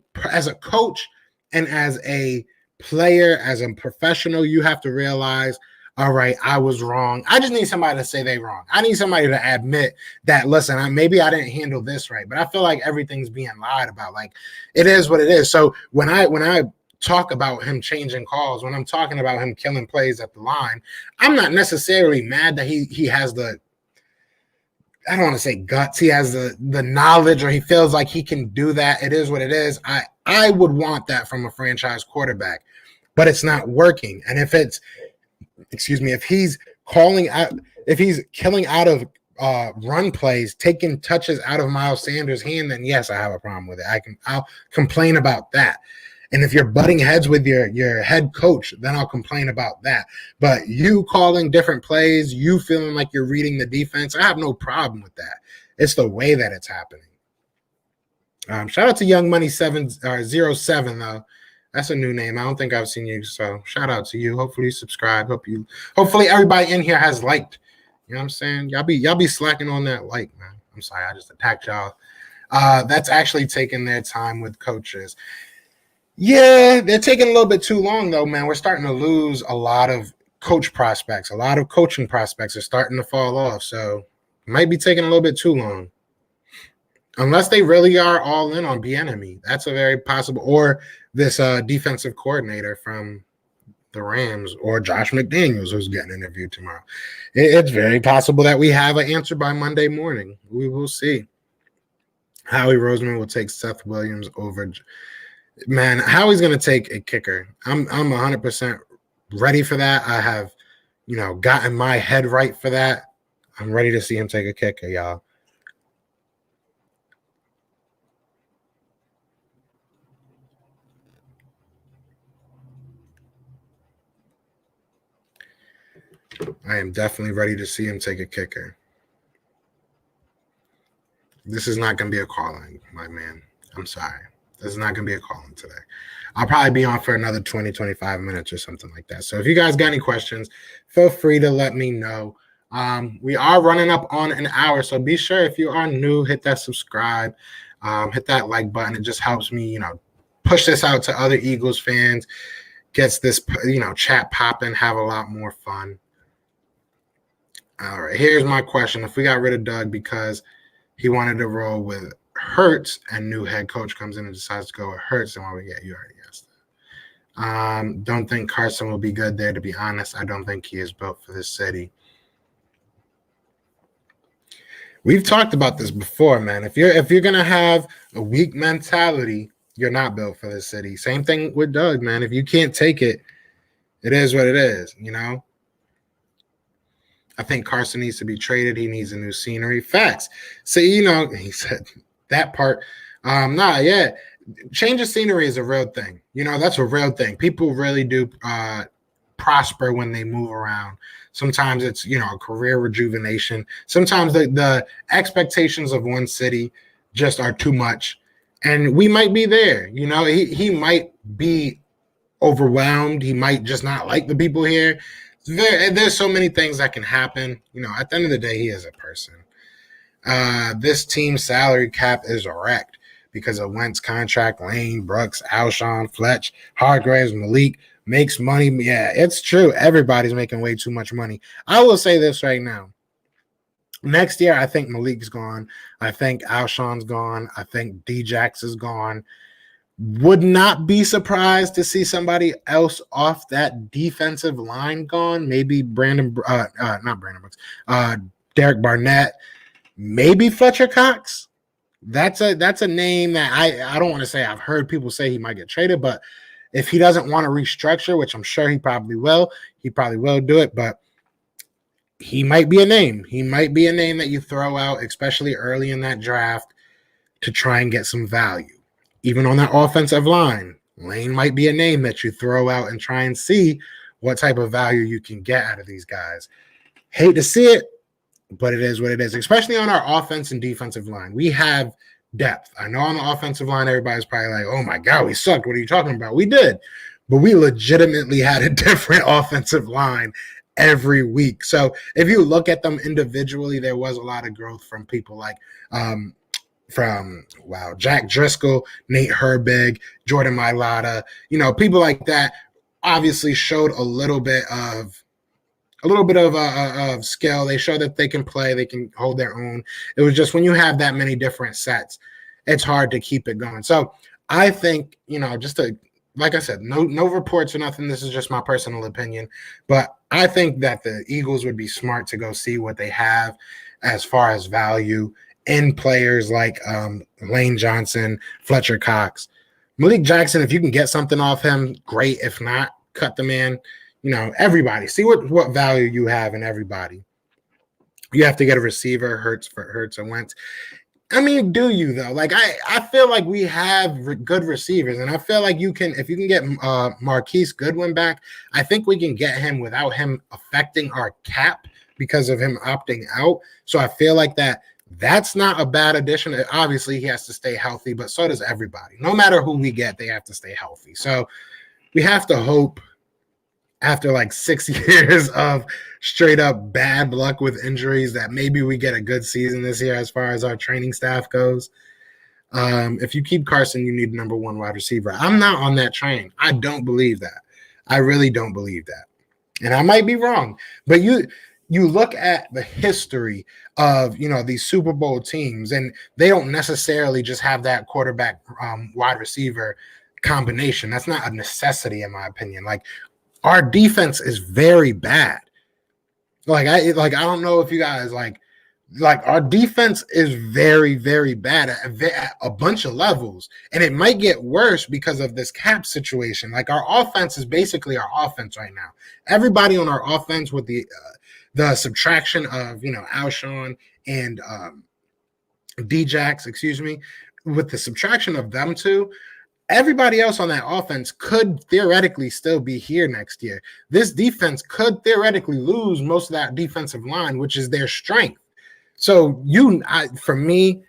coach and as a player, as a professional, you have to realize, all right, I was wrong. I just need somebody to say they wrong. I need somebody to admit that, listen, maybe I didn't handle this right, but I feel like everything's being lied about. Like, it is what it is. So when I talk about him changing calls, when I'm talking about him killing plays at the line, I'm not necessarily mad that he has the, I don't want to say guts. He has the knowledge, or he feels like he can do that. It is what it is. I would want that from a franchise quarterback, but it's not working. And if he's calling out, if he's killing out of run plays, taking touches out of Miles Sanders' hand, then yes, I have a problem with it. I'll complain about that. And if you're butting heads with your head coach, then I'll complain about that. But you calling different plays, you feeling like you're reading the defense, I have no problem with that. It's the way that it's happening. Shout out to Young Money 07 though. That's a new name. I don't think I've seen you, so shout out to you. Hopefully you subscribe. Hopefully everybody in here has liked. You know what I'm saying? Y'all be slacking on that like, man. I'm sorry, I just attacked y'all. That's actually taking their time with coaches. Yeah, they're taking a little bit too long, though, man. We're starting to lose a lot of coach prospects. A lot of coaching prospects are starting to fall off, so it might be taking a little bit too long. Unless they really are all in on Bieniemy. That's a very possible. Or this defensive coordinator from the Rams, or Josh McDaniels, who's getting interviewed tomorrow. It's very possible that we have an answer by Monday morning. We will see. Howie Roseman will take Seth Williams over. Man, Howie's going to take a kicker. I'm 100% ready for that. I have, gotten my head right for that. I'm ready to see him take a kicker, y'all. I am definitely ready to see him take a kicker. This is not going to be a call-in, my man. I'm sorry. This is not going to be a call-in today. I'll probably be on for another 20, 25 minutes or something like that. So if you guys got any questions, feel free to let me know. We are running up on an hour, so be sure if you are new, hit that subscribe, hit that like button. It just helps me, push this out to other Eagles fans, gets this, chat popping, have a lot more fun. All right, here's my question. If we got rid of Doug because he wanted to roll with Hurts and new head coach comes in and decides to go with Hurts, then what we get? You already guessed that. Don't think Carson will be good there, to be honest. I don't think he is built for this city. We've talked about this before, man. If you're gonna have a weak mentality, you're not built for this city. Same thing with Doug, man. If you can't take it, it is what it is, I think Carson needs to be traded. He needs a new scenery. Facts. So, he said that part. Yeah. Change of scenery is a real thing. That's a real thing. People really do prosper when they move around. Sometimes it's, a career rejuvenation. Sometimes the expectations of one city just are too much. And we might be there. He might be overwhelmed. He might just not like the people here. There's so many things that can happen. At the end of the day, he is a person. This team's salary cap is wrecked because of Wentz contract. Lane, Brooks, Alshon, Fletch, Hargraves, Malik makes money. Yeah, it's true. Everybody's making way too much money. I will say this right now. Next year, I think Malik's gone. I think Alshon's gone. I think Djax is gone. Would not be surprised to see somebody else off that defensive line gone. Maybe not Brandon Brooks, Derek Barnett, maybe Fletcher Cox. That's a name that I don't want to say. I've heard people say he might get traded, but if he doesn't want to restructure, which I'm sure he probably will do it, but he might be a name. He might be a name that you throw out, especially early in that draft, to try and get some value. Even on that offensive line, Lane might be a name that you throw out and try and see what type of value you can get out of these guys. Hate to see it, but it is what it is, especially on our offense and defensive line. We have depth. I know on the offensive line, everybody's probably like, oh my God, we sucked. What are you talking about? We did, but we legitimately had a different offensive line every week. So if you look at them individually, there was a lot of growth from people like Jack Driscoll, Nate Herbig, Jordan Mailata, people like that obviously showed a little bit of skill. They show that they can play, they can hold their own. It was just when you have that many different sets, it's hard to keep it going. So I think, like I said, no reports or nothing. This is just my personal opinion, but I think that the Eagles would be smart to go see what they have as far as value in players like Lane Johnson, Fletcher Cox, Malik Jackson. If you can get something off him, great. If not, cut the man. Everybody. See what value you have in everybody. You have to get a receiver, Hurts and Wentz. I mean, do you though? Like I feel like we have good receivers, and I feel like if you can get Marquise Goodwin back, I think we can get him without him affecting our cap because of him opting out. So I feel like that's not a bad addition. Obviously, he has to stay healthy, but so does everybody. No matter who we get, they have to stay healthy. So we have to hope after like 6 years of straight up bad luck with injuries that maybe we get a good season this year as far as our training staff goes. If you keep Carson, you need number one wide receiver. I'm not on that train. I don't believe that. I really don't believe that. And I might be wrong, but you look at the history of, these Super Bowl teams, and they don't necessarily just have that quarterback wide receiver combination. That's not a necessity, in my opinion. Like our defense is very bad. I don't know if you guys like our defense is very, very bad at a bunch of levels, and it might get worse because of this cap situation. Like, our offense is basically our offense right now. Everybody on our offense, with the subtraction of Alshon and Djax, with the subtraction of them two, everybody else on that offense could theoretically still be here next year. This defense could theoretically lose most of that defensive line, which is their strength. So for me,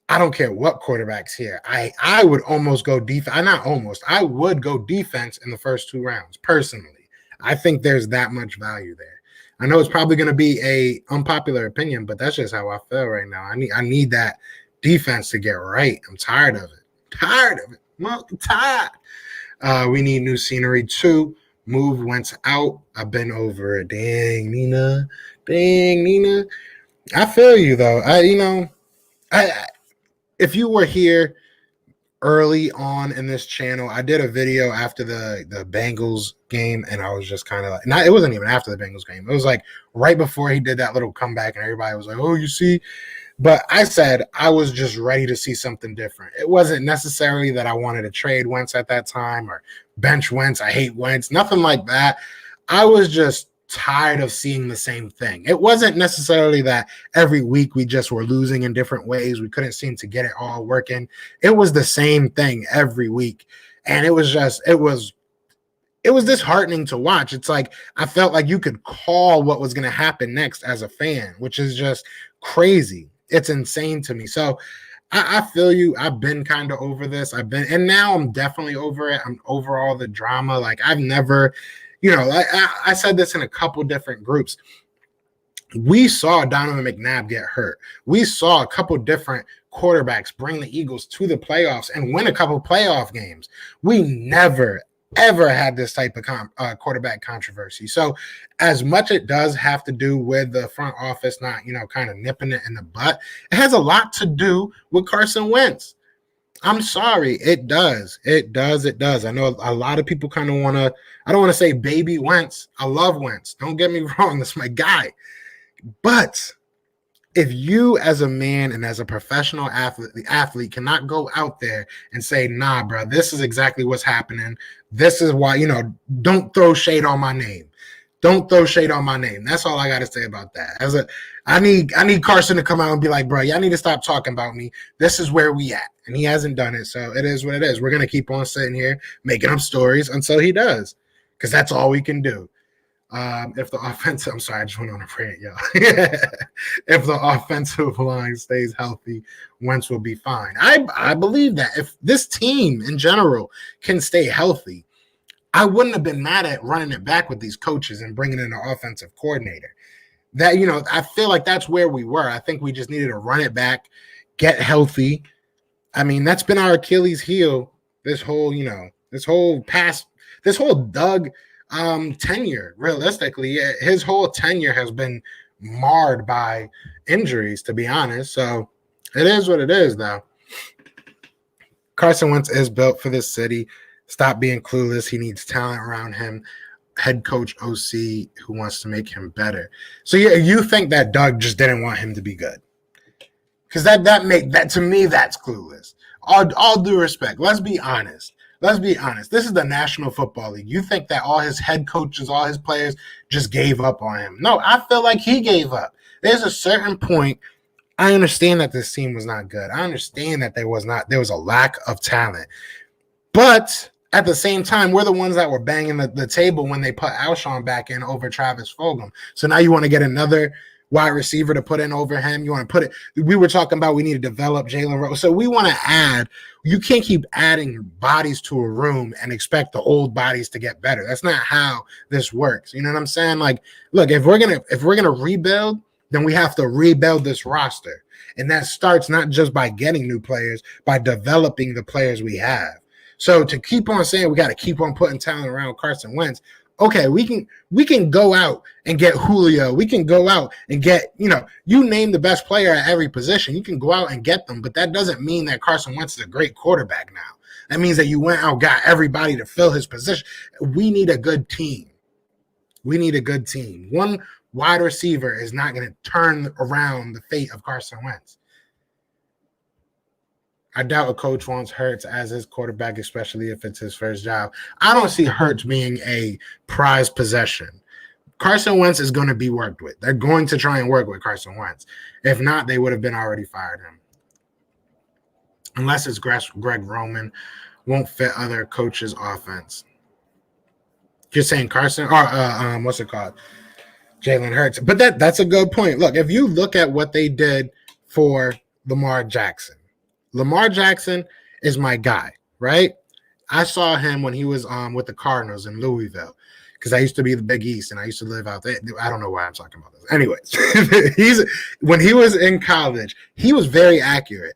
I don't care what quarterback's here. I would almost go defense. I would go defense in the first 2 rounds, personally. I think there's that much value there. I know it's probably going to be a unpopular opinion, but that's just how I feel right now. I need that defense to get right. I'm tired of it. I'm tired. We need new scenery too. Move Wentz out. I've been over it. Dang, Nina. I feel you though. If you were here early on in this channel, I did a video after the Bengals game, and I was just kind of like, it wasn't even after the Bengals game. It was like right before he did that little comeback, and everybody was like, "Oh, you see." But I said I was just ready to see something different. It wasn't necessarily that I wanted to trade Wentz at that time or bench Wentz. I hate Wentz. Nothing like that. I was just tired of seeing the same thing. It wasn't necessarily that every week we just were losing in different ways. We couldn't seem to get it all working. It was the same thing every week. And it was disheartening to watch. It's like I felt like you could call what was going to happen next as a fan, which is just crazy. It's insane to me. So I feel you. I've been kind of over this. And now I'm definitely over it. I'm over all the drama. Like, I've never, I said this in a couple different groups. We saw Donovan McNabb get hurt. We saw a couple different quarterbacks bring the Eagles to the playoffs and win a couple playoff games. We never, ever had this type of quarterback controversy. So as much it does have to do with the front office not, kind of nipping it in the butt, it has a lot to do with Carson Wentz. I'm sorry. It does. It does. I know a lot of people kind of I don't want to say baby Wentz. I love Wentz. Don't get me wrong. That's my guy. But if you as a man and as a professional athlete cannot go out there and say, nah, bro, this is exactly what's happening. This is why, don't throw shade on my name. Don't throw shade on my name. That's all I got to say about that. I need Carson to come out and be like, bro, y'all need to stop talking about me. This is where we at. And he hasn't done it. So it is what it is. We're going to keep on sitting here making up stories until he does, because that's all we can do. If the offensive, I'm sorry, I just went on a rant, y'all. If the offensive line stays healthy, Wentz will be fine. I believe that if this team in general can stay healthy, I wouldn't have been mad at running it back with these coaches and bringing in an offensive coordinator. That, I feel like that's where we were. I think we just needed to run it back, get healthy. I mean, that's been our Achilles heel this whole Doug tenure. Realistically, his whole tenure has been marred by injuries, to be honest. So it is what it is, though. Carson Wentz is built for this city. Stop being clueless. He needs talent around him. Head coach OC who wants to make him better. So you think that Doug just didn't want him to be good? Because that to me, that's clueless. All due respect. Let's be honest. This is the National Football League. You think that all his head coaches, all his players just gave up on him? No, I feel like he gave up. There's a certain point. I understand that this team was not good. I understand that there was a lack of talent. But at the same time, we're the ones that were banging the table when they put Alshon back in over Travis Fulgham. So now you want to get another wide receiver to put in over him. You want to put it. We were talking about we need to develop Jalen Rose. So we want to add. You can't keep adding bodies to a room and expect the old bodies to get better. That's not how this works. You know what I'm saying? Like, look, if we're gonna rebuild, then we have to rebuild this roster, and that starts not just by getting new players, by developing the players we have. So to keep on saying we got to keep on putting talent around Carson Wentz, okay, we can go out and get Julio. We can go out and get, you name the best player at every position. You can go out and get them, but that doesn't mean that Carson Wentz is a great quarterback now. That means that you went out, got everybody to fill his position. We need a good team. We need a good team. One wide receiver is not going to turn around the fate of Carson Wentz. I doubt a coach wants Hurts as his quarterback, especially if it's his first job. I don't see Hurts being a prized possession. Carson Wentz is going to be worked with. They're going to try and work with Carson Wentz. If not, they would have been already fired him. Unless it's Greg Roman, won't fit other coaches' offense. You're saying Carson or what's it called? Jalen Hurts. But that's a good point. Look, if you look at what they did for Lamar Jackson is my guy, right? I saw him when he was with the Cardinals in Louisville because I used to be the Big East and I used to live out there. I don't know why I'm talking about this. Anyways, when he was in college, he was very accurate,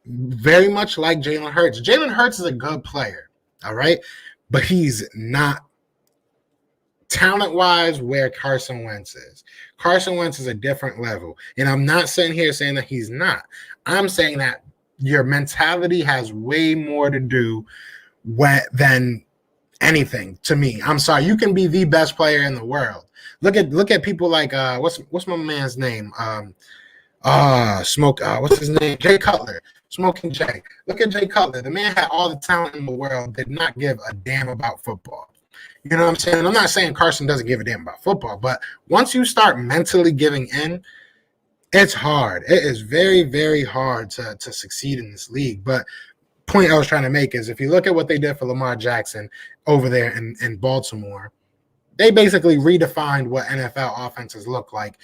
very much like Jalen Hurts. Jalen Hurts is a good player, all right? But he's not talent-wise where Carson Wentz is. Carson Wentz is a different level. And I'm not sitting here saying that he's not. I'm saying that your mentality has way more to do than anything to me. I'm sorry. You can be the best player in the world. Look at people like what's my man's name? What's his name? Jay Cutler. Smoking Jay. Look at Jay Cutler. The man had all the talent in the world, did not give a damn about football. You know what I'm saying? I'm not saying Carson doesn't give a damn about football, but once you start mentally giving in, it's hard. It is very, very hard to succeed in this league. But point I was trying to make is if you look at what they did for Lamar Jackson over there in Baltimore, they basically redefined what NFL offenses look like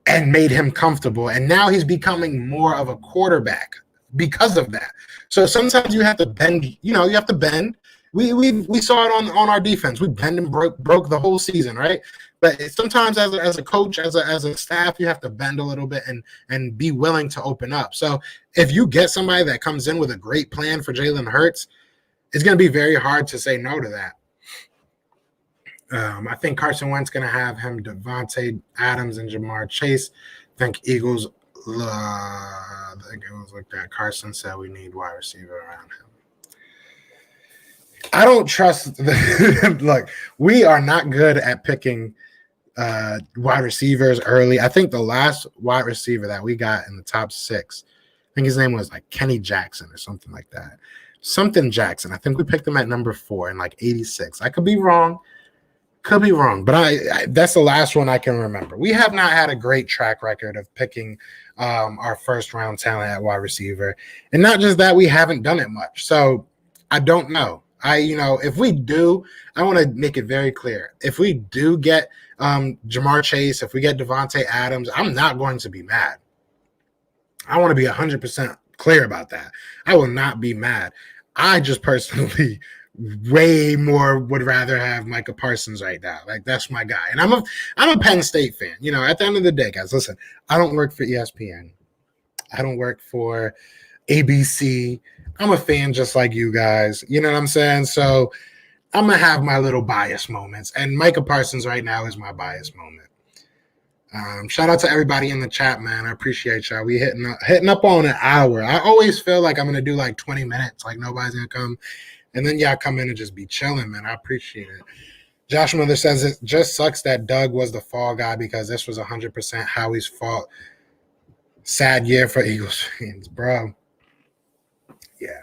and made him comfortable. And now he's becoming more of a quarterback because of that. So sometimes you have to bend, you have to bend. We saw it on our defense. We bend and broke the whole season, right? But sometimes as a coach, as a staff, you have to bend a little bit and be willing to open up. So if you get somebody that comes in with a great plan for Jalen Hurts, it's going to be very hard to say no to that. I think Carson Wentz going to have him, Devontae Adams, and Jamar Chase. I think Eagles look that. Carson said we need wide receiver around him. I don't trust look, we are not good at picking wide receivers early. I think the last wide receiver that we got in the top 6, I think his name was like Kenny Jackson or something like that. Something Jackson. I think we picked him at number 4 in like 86. I could be wrong. But I that's the last one I can remember. We have not had a great track record of picking our first round talent at wide receiver. And not just that, we haven't done it much. So I don't know. If we do, I want to make it very clear. If we do get Jamar Chase, if we get Devontae Adams, I'm not going to be mad. I want to be 100% clear about that. I will not be mad. I just personally way more would rather have Micah Parsons right now. Like, that's my guy. And I'm a Penn State fan. At the end of the day, guys, listen, I don't work for ESPN. I don't work for ABC. I'm a fan just like you guys. You know what I'm saying? So I'm going to have my little bias moments. And Micah Parsons right now is my bias moment. Shout out to everybody in the chat, man. I appreciate y'all. We hitting up on an hour. I always feel like I'm going to do like 20 minutes, like nobody's going to come. And then y'all come in and just be chilling, man. I appreciate it. Josh Mother says it just sucks that Doug was the fall guy because this was 100% Howie's fault. Sad year for Eagles fans, bro. Yeah.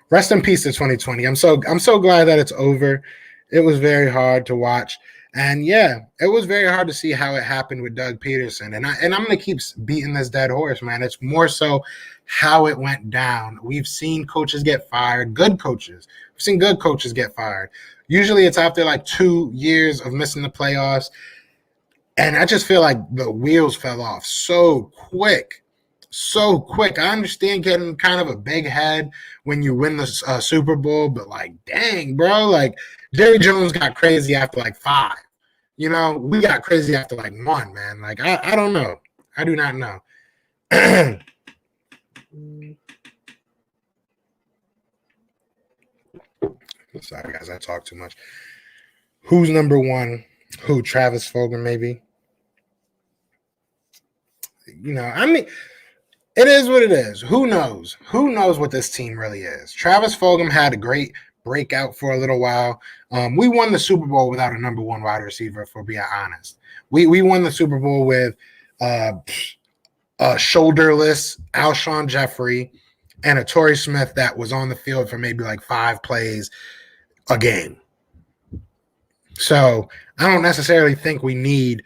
Rest in peace to 2020. I'm so glad that it's over. It was very hard to watch. And yeah, it was very hard to see how it happened with Doug Pederson. And I'm going to keep beating this dead horse, man. It's more so how it went down. We've seen coaches get fired, good coaches. We've seen good coaches get fired. Usually it's after like 2 years of missing the playoffs. And I just feel like the wheels fell off so quick. I understand getting kind of a big head when you win the Super Bowl, but like, dang, bro, like Jerry Jones got crazy after like 5. We got crazy after like 1, man. Like, I don't know. I do not know. Sorry, guys, I talk too much. Who's number 1? Who? Travis Fulgham, maybe? It is what it is. Who knows? Who knows what this team really is? Travis Fulgham had a great breakout for a little while. We won the Super Bowl without a number one wide receiver, if we're being honest. We won the Super Bowl with uh, a shoulderless Alshon Jeffrey and a Torrey Smith that was on the field for maybe like 5 plays a game. So I don't necessarily think we need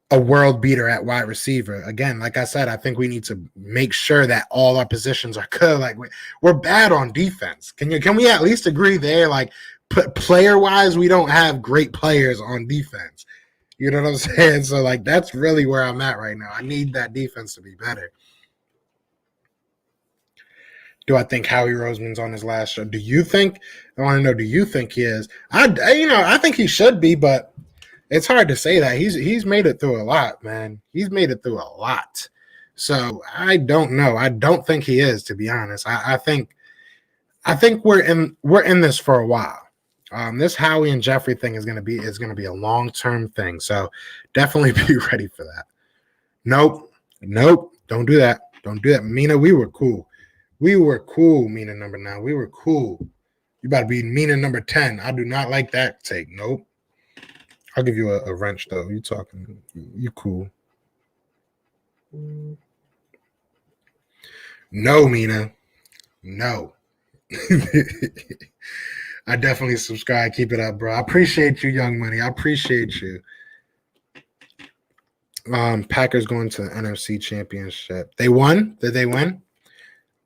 a world beater at wide receiver. Again, like I said, I think we need to make sure that all our positions are good. Like we're bad on defense. Can we at least agree there? Like player wise, we don't have great players on defense. You know what I'm saying? So like that's really where I'm at right now. I need that defense to be better. Do I think Howie Roseman's on his last show? Do you think? I want to know. Do you think he is? I think he should be, but it's hard to say that. He's made it through a lot, man. He's made it through a lot. So I don't know. I don't think he is, to be honest. I think we're in this for a while. This Howie and Jeffrey thing is gonna be a long-term thing. So definitely be ready for that. Nope. Don't do that. Don't do that. Mina, we were cool. Mina number 9. We were cool. You about to be Mina number 10. I do not like that take. Nope. I'll give you a wrench, though. You talking. You cool. No, Mina. No. I definitely subscribe. Keep it up, bro. I appreciate you, Young Money. I appreciate you. Packers going to the NFC Championship. They won? Did they win?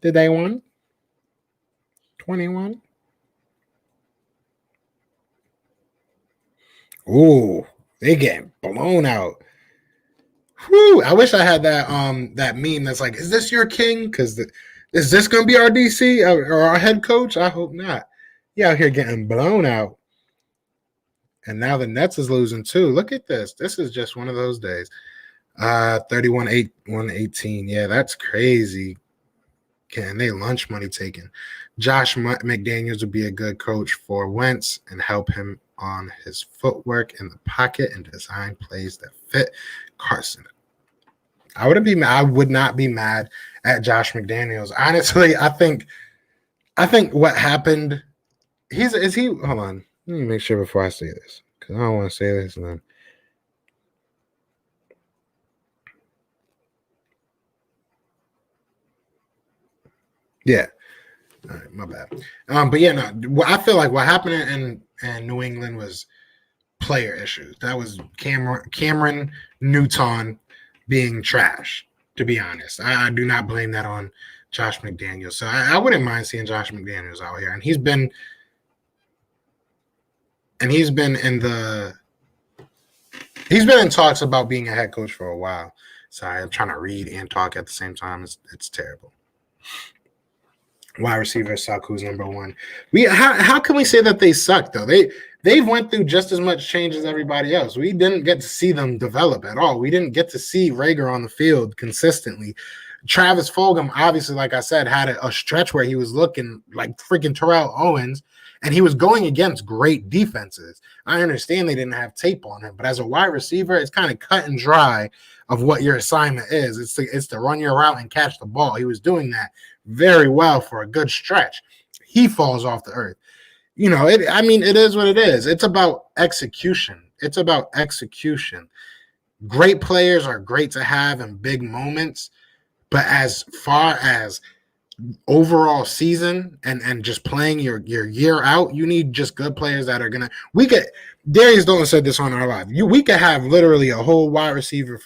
Did they win? 21? Ooh, they getting blown out. Whew, I wish I had that that meme that's like, is this your king? Because is this going to be our DC or our head coach? I hope not. Yeah, out here getting blown out. And now the Nets is losing too. Look at this. This is just one of those days. 31-118. Yeah, that's crazy. Can they lunch money taken? Josh McDaniels would be a good coach for Wentz and help him on his footwork in the pocket and design plays that fit Carson. I would not be mad at Josh McDaniels. Honestly, I think what happened. Is he? Hold on. Let me make sure before I say this because I don't want to say this and then. Yeah. All right, my bad. But yeah, no. I feel like what happened in New England was player issues. That was Cameron Newton being trash. To be honest, I do not blame that on Josh McDaniels. So I wouldn't mind seeing Josh McDaniels out here, and he's been in talks about being a head coach for a while. Sorry, I'm trying to read and talk at the same time. It's terrible. Wide receiver suck. Who's number 1? How can we say that they suck though? They've went through just as much change as everybody else. We didn't get to see them develop at all. We didn't get to see Rager on the field consistently. Travis Fulgham, obviously, like I said, had a stretch where he was looking like freaking Terrell Owens, and he was going against great defenses. I understand they didn't have tape on him, but as a wide receiver, it's kind of cut and dry of what your assignment is. It's to run your route and catch the ball. He was doing that very well for a good stretch. He falls off the earth. You know, it is what it is. It's about execution. Great players are great to have in big moments, but as far as overall season and just playing your year out, you need just good players that are gonna. Darius Dalton said this on our live. We could have literally a whole wide receiver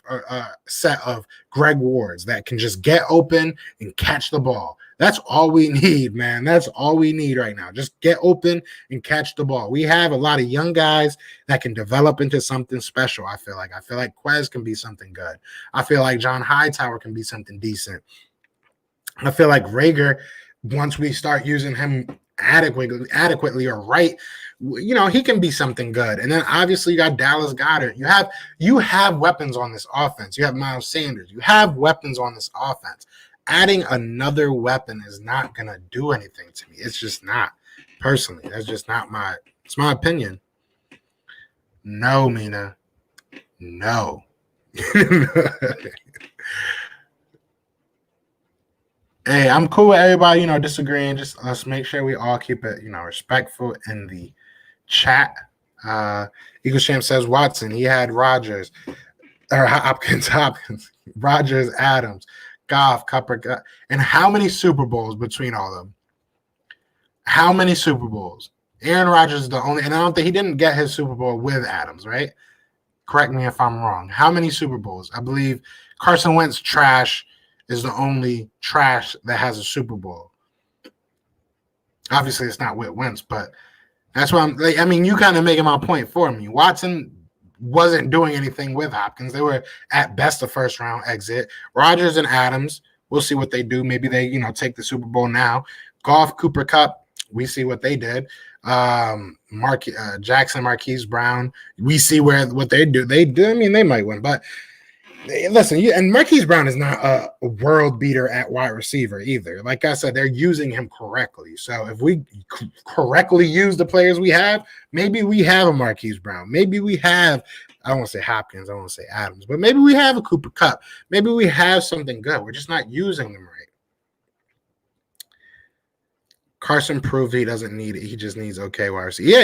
set of Greg Wards that can just get open and catch the ball. That's all we need, man. That's all we need right now. Just get open and catch the ball. We have a lot of young guys that can develop into something special. I feel like Quez can be something good. I feel like John Hightower can be something decent. I feel like Rager, once we start using him adequately or right, you know, he can be something good. And then obviously you got Dallas Goedert. You have weapons on this offense. You have Miles Sanders. You have weapons on this offense. Adding another weapon is not going to do anything to me. It's just not. Personally, that's just not it's my opinion. No, Mina. No. Hey, I'm cool with everybody, disagreeing. Just let's make sure we all keep it, respectful in the chat. Eagle Champ says Watson. He had Rodgers or Hopkins, Rodgers, Adams, Goff, Cupper, and how many Super Bowls between all of them? How many Super Bowls? Aaron Rodgers is the only, and I don't think he didn't get his Super Bowl with Adams, right? Correct me if I'm wrong. How many Super Bowls? I believe Carson Wentz trash is the only trash that has a Super Bowl. Obviously, it's not with Wentz, but that's why I'm like, I mean, you kind of making my point for me. Watson wasn't doing anything with Hopkins. They were at best a first round exit. Rodgers and Adams, we'll see what they do. Maybe they, take the Super Bowl now. Goff, Cooper Kupp, we see what they did. Jackson, Marquise Brown, we see what they do. They do. I mean, they might win, but listen, and Marquise Brown is not a world beater at wide receiver either. Like I said, they're using him correctly. So if we correctly use the players we have, maybe we have a Marquise Brown. Maybe we have, I don't want to say Hopkins, I don't want to say Adams, but maybe we have a Cooper Kupp. Maybe we have something good. We're just not using them right. Carson proved he doesn't need it. He just needs okay wide receivers. Yeah,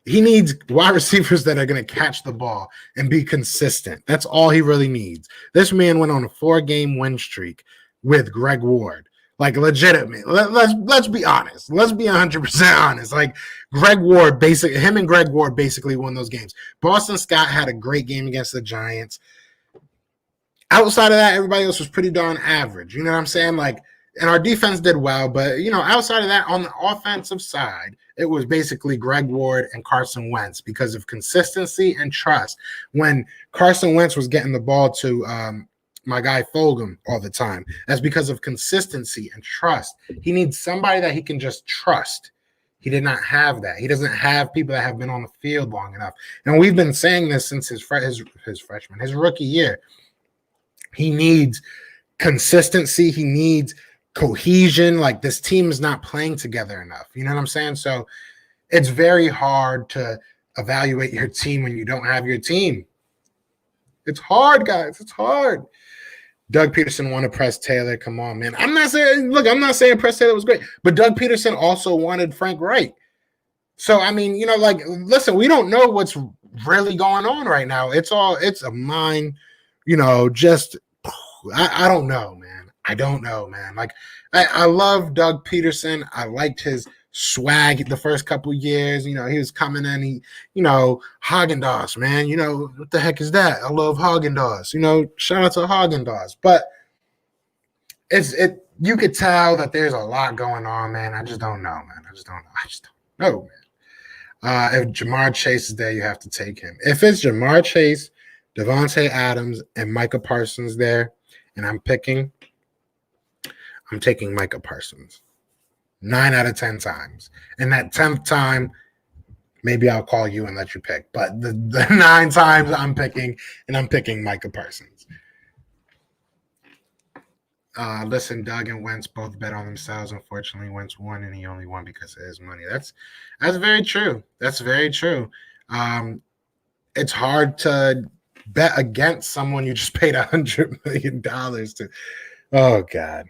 he needs wide receivers that are going to catch the ball and be consistent. That's all he really needs. This man went on a 4-game win streak with Greg Ward. Like, legitimate. Let's be honest. Let's be 100% honest. Like, him and Greg Ward basically won those games. Boston Scott had a great game against the Giants. Outside of that, everybody else was pretty darn average. You know what I'm saying? Like, and our defense did well, but, outside of that, on the offensive side, it was basically Greg Ward and Carson Wentz because of consistency and trust. When Carson Wentz was getting the ball to my guy Fulgham all the time, that's because of consistency and trust. He needs somebody that he can just trust. He did not have that. He doesn't have people that have been on the field long enough. And we've been saying this since his rookie year. He needs consistency. He needs cohesion. Like, this team is not playing together enough. You know what I'm saying? So it's very hard to evaluate your team when you don't have your team. It's hard, guys. It's hard. Doug Pederson wanted Press Taylor. Come on, man. I'm not saying Press Taylor was great, but Doug Pederson also wanted Frank Wright. So, I mean, listen, we don't know what's really going on right now. It's a mind, just, I don't know, man. I don't know, man. Like, I love Doug Pederson. I liked his swag the first couple years. He was coming in, Haagen-Dazs, man. What the heck is that? I love Haagen-Dazs. Shout out to Haagen-Dazs. But you could tell that there's a lot going on, man. I just don't know, man. I just don't know, man. If Jamar Chase is there, you have to take him. If it's Jamar Chase, Devontae Adams, and Micah Parsons there, and I'm taking Micah Parsons 9 out of 10 times. And that 10th time, maybe I'll call you and let you pick. But the 9 times I'm picking Micah Parsons. Listen, Doug and Wentz both bet on themselves. Unfortunately, Wentz won, and he only won because of his money. That's very true. That's very true. It's hard to bet against someone you just paid $100 million to. Oh, God.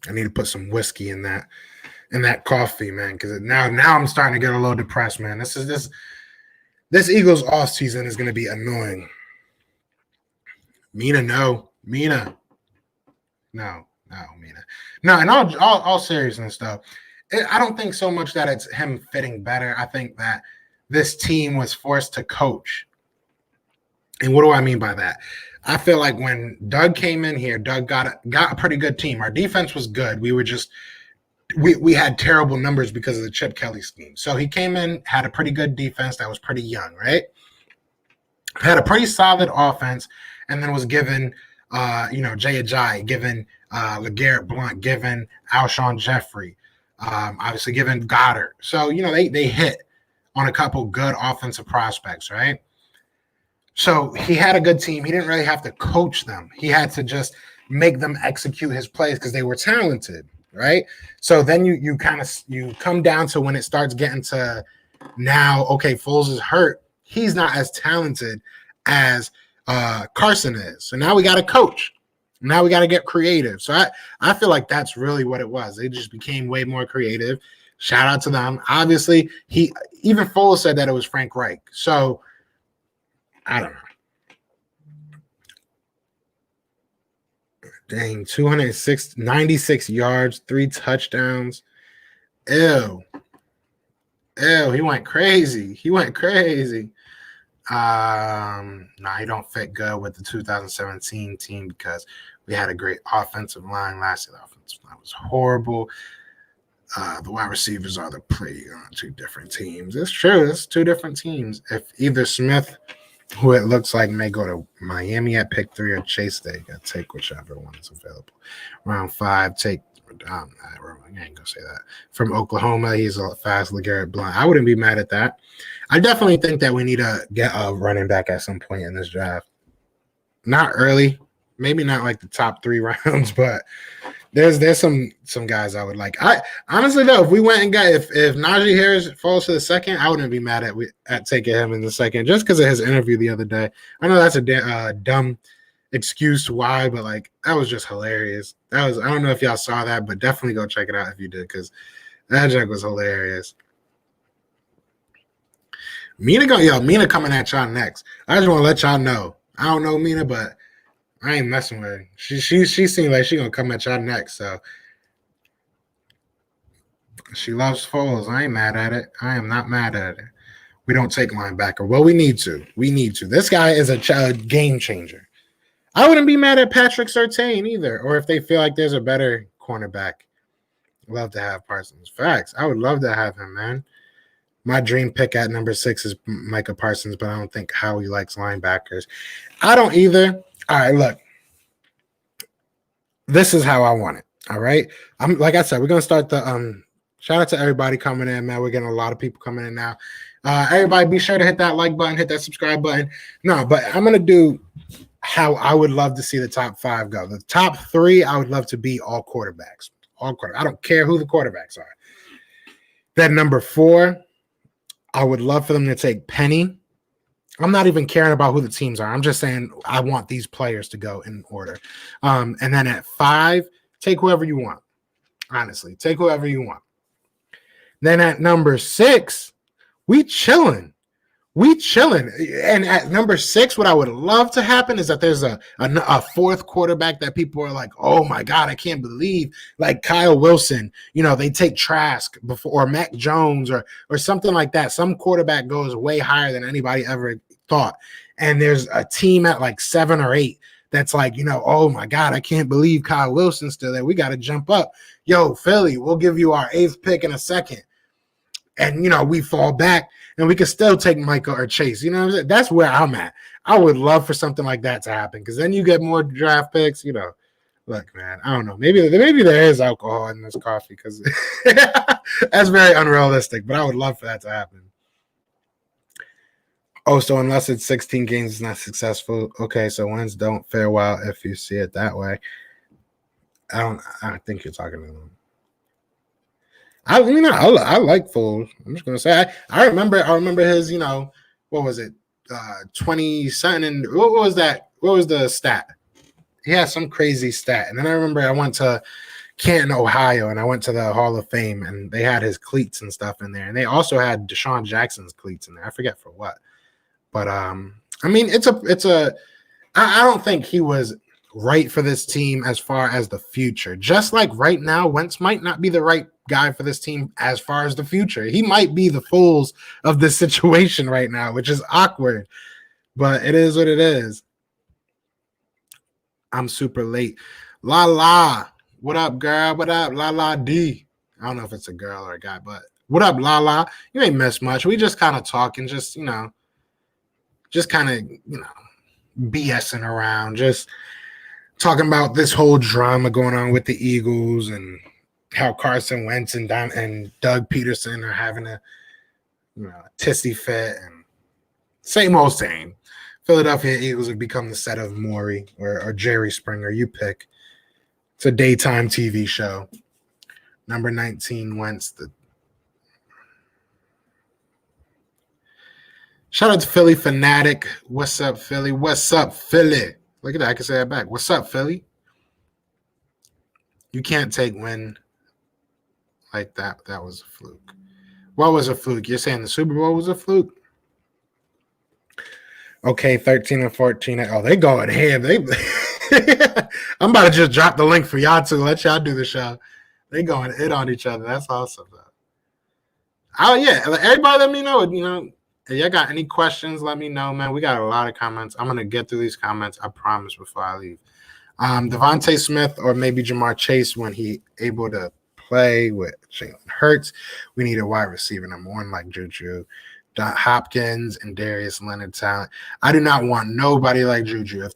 I need to put some whiskey in that coffee, man, because now I'm starting to get a little depressed, man. This Eagles off season is going to be annoying. Mina. No, Mina. In all seriousness, though, I don't think so much that it's him fitting better. I think that this team was forced to coach. And what do I mean by that? I feel like when Doug came in here, Doug got a pretty good team. Our defense was good. We had terrible numbers because of the Chip Kelly scheme. So he came in, had a pretty good defense that was pretty young, right? Had a pretty solid offense, and then was given, Jay Ajayi, given LeGarrette Blount, given Alshon Jeffrey, obviously given Goddard. So, they hit on a couple good offensive prospects, right? So he had a good team. He didn't really have to coach them. He had to just make them execute his plays because they were talented, right? So then you come down to when it starts getting to now, okay, Foles is hurt. He's not as talented as Carson is. So now we got a coach. Now we got to get creative. So I feel like that's really what it was. They just became way more creative. Shout out to them. Obviously, even Foles said that it was Frank Reich. So I don't know. Dang, 96 yards, 3 touchdowns. Ew. He went crazy. Nah, he don't fit good with the 2017 team because we had a great offensive line last year. The offensive line was horrible. The wide receivers are the play on 2 different teams. It's true. It's 2 different teams. If either Smith, who it looks like may go to Miami at pick 3, or Chase, they got to take whichever one is available. Round 5, take I ain't gonna say that. From Oklahoma, he's a fast LeGarrette Blount. I wouldn't be mad at that. I definitely think that we need to get a running back at some point in this draft. Not early, maybe not like the top 3 rounds, but there's some guys I would like. I honestly though, if we went and got if Najee Harris falls to the second, I wouldn't be mad at taking him in the second just because of his interview the other day. I know that's a dumb excuse why, but like that was just hilarious. I don't know if y'all saw that, but definitely go check it out if you did, because that joke was hilarious. Mina coming at y'all next. I just want to let y'all know. I don't know Mina, but I ain't messing with her. She seems like she gonna come at y'all next. So she loves Foles. I ain't mad at it. I am not mad at it. We don't take linebacker. Well, we need to. This guy is a game changer. I wouldn't be mad at Patrick Surtain either, or if they feel like there's a better cornerback. Love to have Parsons. Facts. I would love to have him, man. My dream pick at number 6 is Micah Parsons, but I don't think Howie likes linebackers. I don't either. All right, look. This is how I want it. All right. Like I said, we're gonna start the shout out to everybody coming in, man. We're getting a lot of people coming in now. Everybody be sure to hit that like button, hit that subscribe button. No, but I'm gonna do how I would love to see the top 5 go. The top 3, I would love to be all quarterbacks. I don't care who the quarterbacks are. Then number 4, I would love for them to take Penny. I'm not even caring about who the teams are. I'm just saying I want these players to go in order. And then at 5, take whoever you want. Honestly, take whoever you want. Then at number 6, we chilling. And at number 6, what I would love to happen is that there's a 4th quarterback that people are like, oh my God, I can't believe, like Kyle Wilson, they take Trask before, or Mac Jones or something like that. Some quarterback goes way higher than anybody ever thought. And there's a team at like 7 or 8 that's like, oh my God, I can't believe Kyle Wilson's still there. We got to jump up. Yo, Philly, we'll give you our 8th pick in a second. And, we fall back and we can still take Michael or Chase. You know what I'm saying? That's where I'm at. I would love for something like that to happen, because then you get more draft picks. Look, man, I don't know. Maybe there is alcohol in this coffee, because that's very unrealistic, but I would love for that to happen. Oh, so unless it's 16 games, it's not successful. Okay, so wins don't fare well if you see it that way. I think you're talking to them. I like Foles. I'm just gonna say I remember his, what was it, 20 something, and what was that? What was the stat? He had some crazy stat, and then I remember I went to Canton, Ohio, and I went to the Hall of Fame, and they had his cleats and stuff in there, and they also had Deshaun Jackson's cleats in there. I forget for what, but I mean, I don't think he was right for this team as far as the future. Just like right now, Wentz might not be the right guy for this team as far as the future. He might be the Foles of this situation right now, which is awkward, but it is what it is. I'm super late. La la. What up, girl? What up, La La D? I don't know if it's a girl or a guy, but what up, La La? You ain't missed much. We just kind of talking, just kind of, BSing around, just talking about this whole drama going on with the Eagles and how Carson Wentz and Doug Pederson are having a tissy fit, and same old same. Philadelphia Eagles have become the set of Maury or Jerry Springer. You pick. It's a daytime TV show. Number 19 Wentz. Shout out to Philly Fanatic. What's up, Philly? What's up, Philly? Look at that. I can say that back. What's up, Philly? You can't take win like that. That was a fluke. What was a fluke? You're saying the Super Bowl was a fluke? Okay, 13 and 14. Oh, they going ham. I'm about to just drop the link for y'all to let y'all do the show. They going it on each other. That's awesome, though. Oh, yeah. Everybody let me know. If y'all got any questions, let me know, man. We got a lot of comments. I'm going to get through these comments, I promise, before I leave. Devontae Smith or maybe Jamar Chase when he able to play with Jalen Hurts. We need a wide receiver number one like Juju. Hopkins and Darius Leonard talent. I do not want nobody like Juju.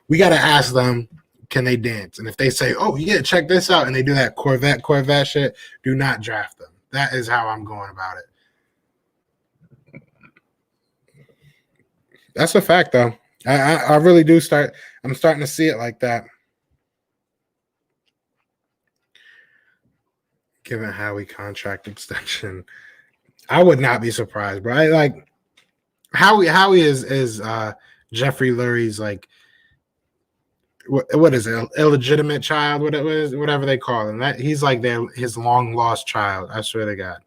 We got to ask them, can they dance? And if they say, oh, yeah, check this out, and they do that Corvette shit, do not draft them. That is how I'm going about it. That's a fact, though. I really do I'm starting to see it like that. Given Howie contract extension, I would not be surprised, bro. Howie is Jeffrey Lurie's like what is it, illegitimate child, whatever they call him. That he's like his long lost child. I swear to God.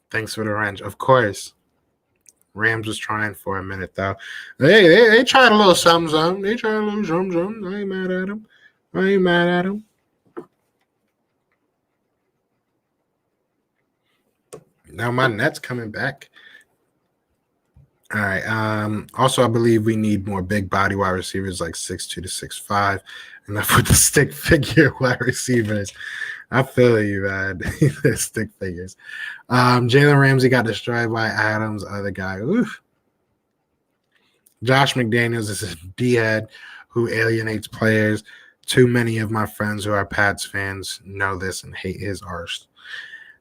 Thanks for the wrench, of course. Rams was trying for a minute though. They tried a little something. They tried a little something. I ain't mad at them. Now my net's coming back. All right. Also, I believe we need more big body wide receivers like 6'2" to 6'5". Enough with the stick figure wide receivers. I feel you, man. Stick figures. Jalen Ramsey got destroyed by Adams, other guy. Oof. Josh McDaniels is a D-head who alienates players. Too many of my friends who are Pats fans know this and hate his arse.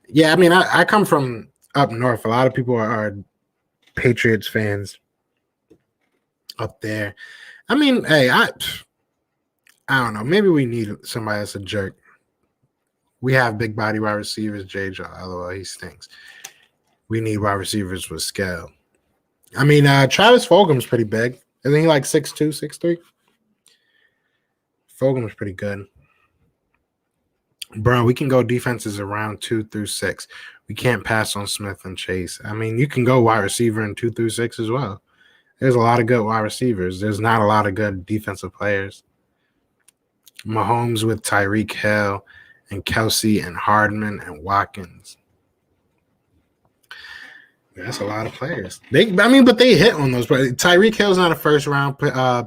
Yeah, I mean, I come from up north. A lot of people are Patriots fans up there. I mean, hey, I don't know. Maybe we need somebody that's a jerk. We have big body wide receivers. JJ, LOL, he stinks. We need wide receivers with scale. I mean, Travis Fulgham's pretty big. Isn't he like 6'2", 6'3"? Fulgham's pretty good. Bro, we can go defenses around 2 through 6. We can't pass on Smith and Chase. I mean, you can go wide receiver in 2 through 6 as well. There's a lot of good wide receivers. There's not a lot of good defensive players. Mahomes with Tyreek Hill and Kelsey and Hardman and Watkins. That's a lot of players. But they hit on those. Tyreek Hill's not a first-round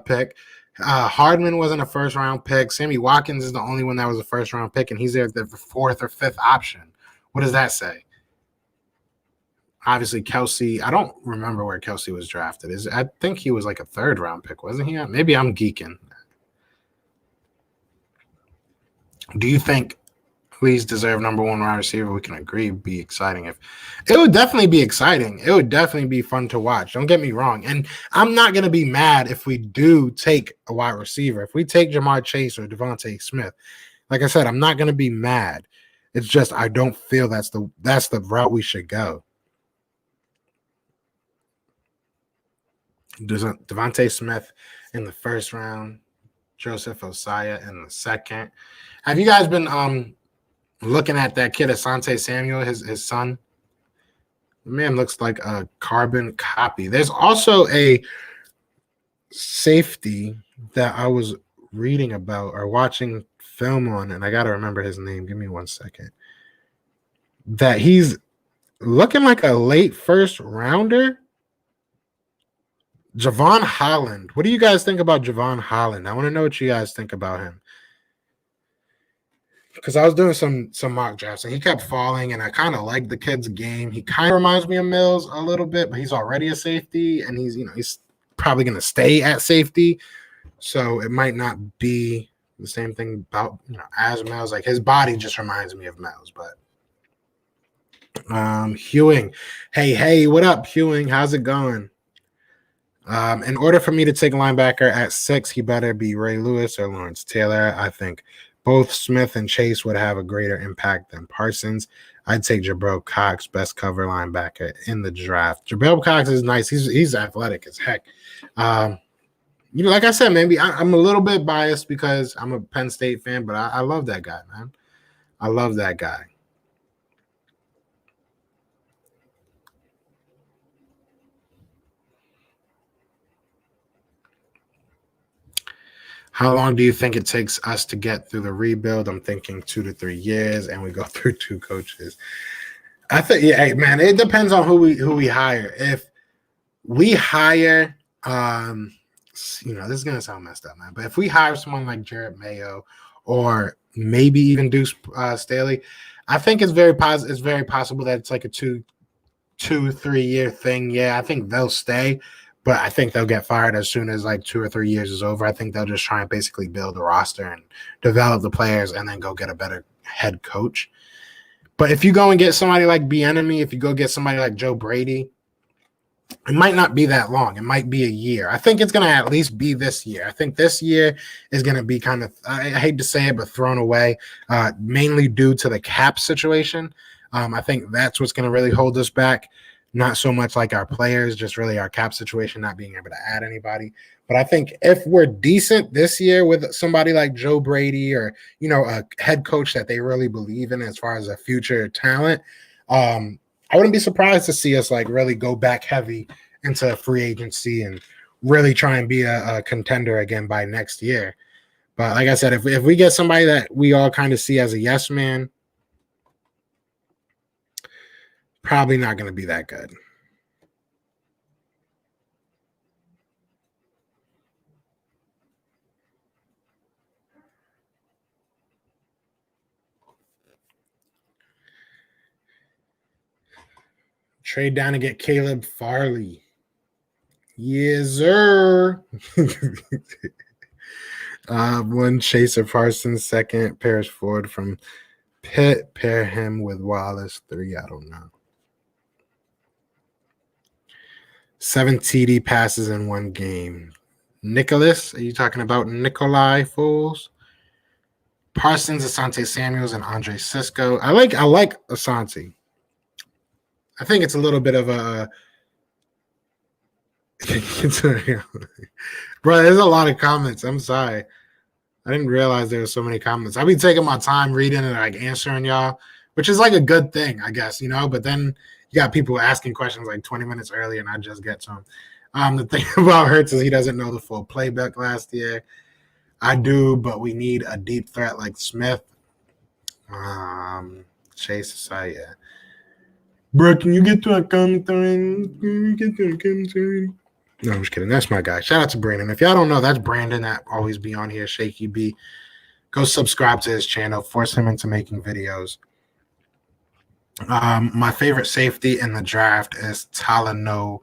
pick. Hardman wasn't a first-round pick. Sammy Watkins is the only one that was a first-round pick, and he's there the 4th or 5th option. What does that say? Obviously, Kelsey, I don't remember where Kelsey was drafted. I think he was like a 3rd-round pick, wasn't he? Maybe I'm geeking. Do you think please deserve number one wide receiver? We can agree. Be exciting. It would definitely be exciting. It would definitely be fun to watch. Don't get me wrong. And I'm not going to be mad if we do take a wide receiver. If we take Jamar Chase or Devontae Smith, like I said, I'm not going to be mad. It's just I don't feel that's the route we should go. Devontae Smith in the 1st round, Joseph Osaya in the 2nd. Have you guys been looking at that kid, Asante Samuel, his son? The man looks like a carbon copy. There's also a safety that I was reading about or watching film on, and I got to remember his name. Give me 1 second. That he's looking like a late 1st rounder. Javon Holland. What do you guys think about Javon Holland? I want to know what you guys think about him. Because I was doing some mock drafts, and he kept falling, and I kind of like the kid's game. He kind of reminds me of Mills a little bit, but he's already a safety, and he's probably going to stay at safety. So it might not be the same thing about as Mills. Like his body just reminds me of Mills, but Hewing. Hey, what up, Hewing? How's it going? In order for me to take a linebacker at 6, he better be Ray Lewis or Lawrence Taylor. I think both Smith and Chase would have a greater impact than Parsons. I'd take Jabril Cox, best cover linebacker in the draft. Jabril Cox is nice. He's athletic as heck. Like I said, maybe I'm a little bit biased because I'm a Penn State fan, but I love that guy, man. I love that guy. How long do you think it takes us to get through the rebuild? I'm thinking 2 to 3 years, and we go through 2 coaches. I think, yeah, man, it depends on who we hire. If we hire, this is gonna sound messed up, man, but if we hire someone like Jared Mayo or maybe even Deuce Staley, I think it's very possible that it's like a 2-3 year thing. Yeah, I think they'll stay. But I think they'll get fired as soon as like 2 or 3 years is over. I think they'll just try and basically build a roster and develop the players and then go get a better head coach. But if you go and get somebody like Bieniemy, if you go get somebody like Joe Brady, it might not be that long. It might be a year. I think it's going to at least be this year. I think this year is going to be kind of, I hate to say it, but thrown away, mainly due to the cap situation. I think that's what's going to really hold us back. Not so much like our players, just really our cap situation, not being able to add anybody. But I think if we're decent this year with somebody like Joe Brady or, a head coach that they really believe in as far as a future talent, I wouldn't be surprised to see us like really go back heavy into free agency and really try and be a contender again by next year. But like I said, if we get somebody that we all kind of see as a yes man, probably not going to be that good. Trade down and get Caleb Farley. Yes, sir. One, Chaser Parsons. Second, Paris Ford from Pitt. Pair him with Wallace. 3, I don't know. 7 TD passes in one game. Nicholas, are you talking about Nikolai Foles? Parsons, Asante Samuels, and Andre Cisco. I like Asante. I think it's a little bit of a bro, there's a lot of comments. I'm sorry. I didn't realize there were so many comments. I've been taking my time reading and like answering y'all, which is like a good thing, I guess, but then you got people asking questions like 20 minutes early, and I just get to them. The thing about Hurts is he doesn't know the full playbook last year. I do, but we need a deep threat like Smith. Chase Asai, yeah. Bro, can you get to a commentary? No, I'm just kidding. That's my guy. Shout out to Brandon. If y'all don't know, that's Brandon that always be on here, Shaky B. Go subscribe to his channel. Force him into making videos. My favorite safety in the draft is Talanoa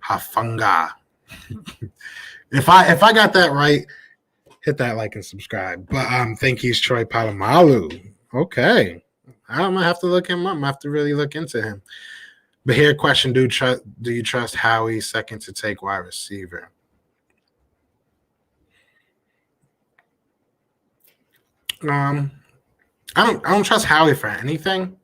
Hufanga. If I got that right, hit that like and subscribe. But think he's Troy Polamalu. Okay. I'm gonna have to look him up. I'm gonna have to really look into him. But here, question: do you trust Howie second to take wide receiver? I don't trust Howie for anything.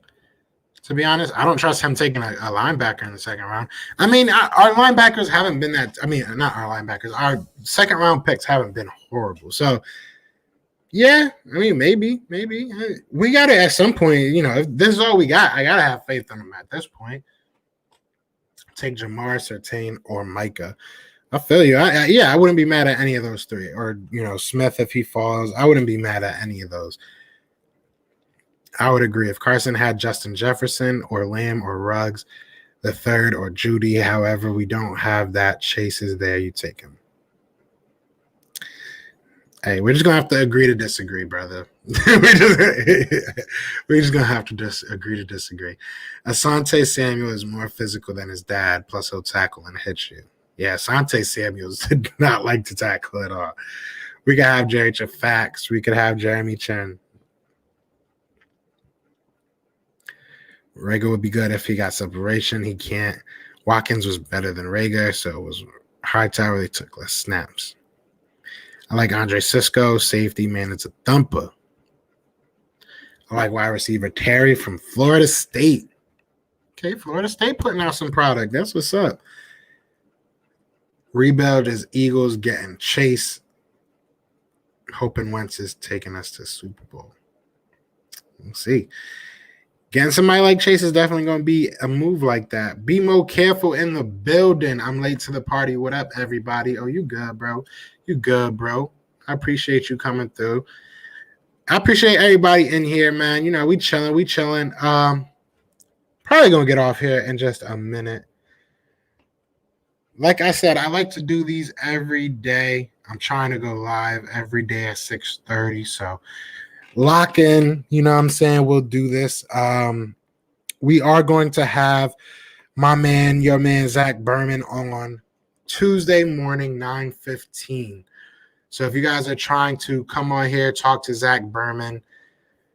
To be honest, I don't trust him taking a linebacker in the second round. I mean, our linebackers haven't been that. I mean, not our linebackers. Our second round picks haven't been horrible. So, yeah, I mean, maybe we got to at some point. If this is all we got, I gotta have faith in him at this point. Take Jamar, Surtain, or Micah. I feel you. I wouldn't be mad at any of those 3. Or Smith if he falls. I wouldn't be mad at any of those. I would agree. If Carson had Justin Jefferson or Lamb or Ruggs, the third, or Judy, however, we don't have that. Chase is there. You take him. Hey, we're just going to have to agree to disagree, brother. we're just going to have to agree to disagree. Asante Samuel is more physical than his dad, plus he'll tackle and hit you. Yeah, Asante Samuels did not like to tackle at all. We could have Jerry Fax. We could have Jeremy Chen. Rager would be good if he got separation. He can't. Watkins was better than Rager, so it was Hightower. They took less snaps. I like Andre Cisco, safety, man. It's a thumper. I like wide receiver Terry from Florida State. Okay, Florida State putting out some product. That's what's up. Rebuild is Eagles getting Chase. Hoping Wentz is taking us to Super Bowl. We'll see. Getting somebody like Chase is definitely going to be a move like that. Be more careful in the building. I'm late to the party. What up, everybody? Oh, you good, bro? You good, bro? I appreciate you coming through. I appreciate everybody in here, man. You know, we chilling. Probably going to get off here in just a minute. Like I said, I like to do these every day. I'm trying to go live every day at 6:30. So lock in, you know what I'm saying? We'll do this. We are going to have your man, Zach Berman on Tuesday morning, 9:15. So if you guys are trying to come on here, talk to Zach Berman,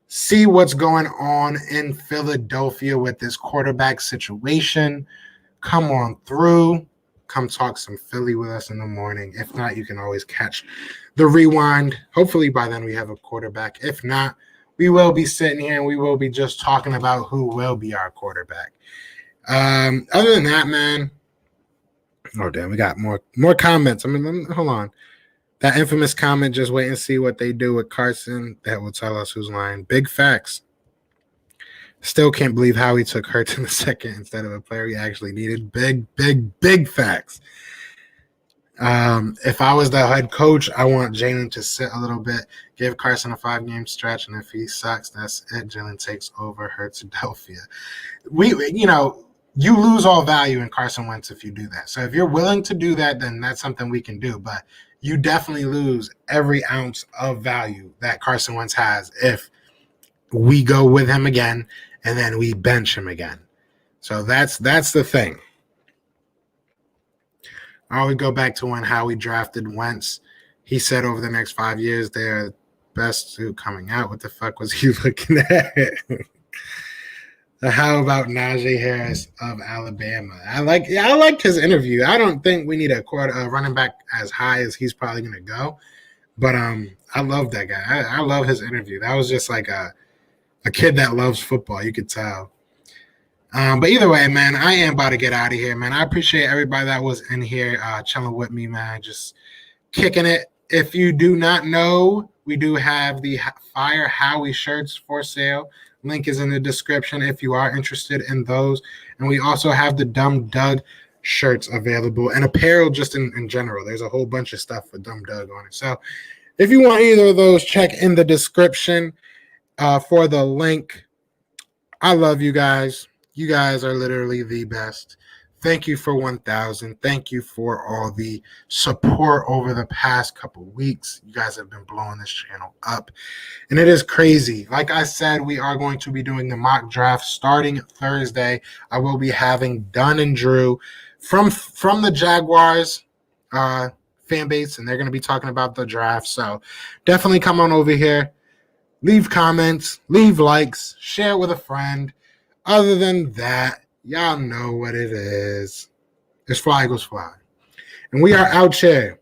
see what's going on in Philadelphia with this quarterback situation, come on through. Come talk some Philly with us in the morning. If not, you can always catch the rewind. Hopefully by then we have a quarterback. If not, we will be sitting here and we will be just talking about who will be our quarterback. Other than that, man. Oh, damn, we got more comments. Hold on. That infamous comment, just wait and see what they do with Carson. That will tell us who's lying. Big facts. Still can't believe how he took Hurts in the second instead of a player he actually needed. Big facts. If I was the head coach, I want Jalen to sit a little bit, give Carson a 5-game stretch, and if he sucks, that's it. Jalen takes over Philadelphia. You lose all value in Carson Wentz if you do that. So if you're willing to do that, then that's something we can do. But you definitely lose every ounce of value that Carson Wentz has if we go with him again and then we bench him again. So that's the thing. I always go back to when Howie drafted Wentz. He said over the next 5 years they're best suit coming out. What the fuck was he looking at? How about Najee Harris of Alabama? I liked his interview. I don't think we need a running back as high as he's probably going to go. But I love that guy. I love his interview. That was just like a kid that loves football. You could tell. But either way, man, I am about to get out of here, man. I appreciate everybody that was in here chilling with me, man. Just kicking it. If you do not know, we do have the Fire Howie shirts for sale. Link is in the description if you are interested in those. And we also have the Dumb Doug shirts available and apparel just in general. There's a whole bunch of stuff for Dumb Doug on it. So if you want either of those, check in the description for the link. I love you guys. You guys are literally the best. Thank you for 1,000. Thank you for all the support over the past couple weeks. You guys have been blowing this channel up. And it is crazy. Like I said, we are going to be doing the mock draft starting Thursday. I will be having Dunn and Drew from the Jaguars fan base, and they're going to be talking about the draft. So definitely come on over here. Leave comments, leave likes, share it with a friend. Other than that, y'all know what it is. It's Fly Eagles Fly. And we are out here.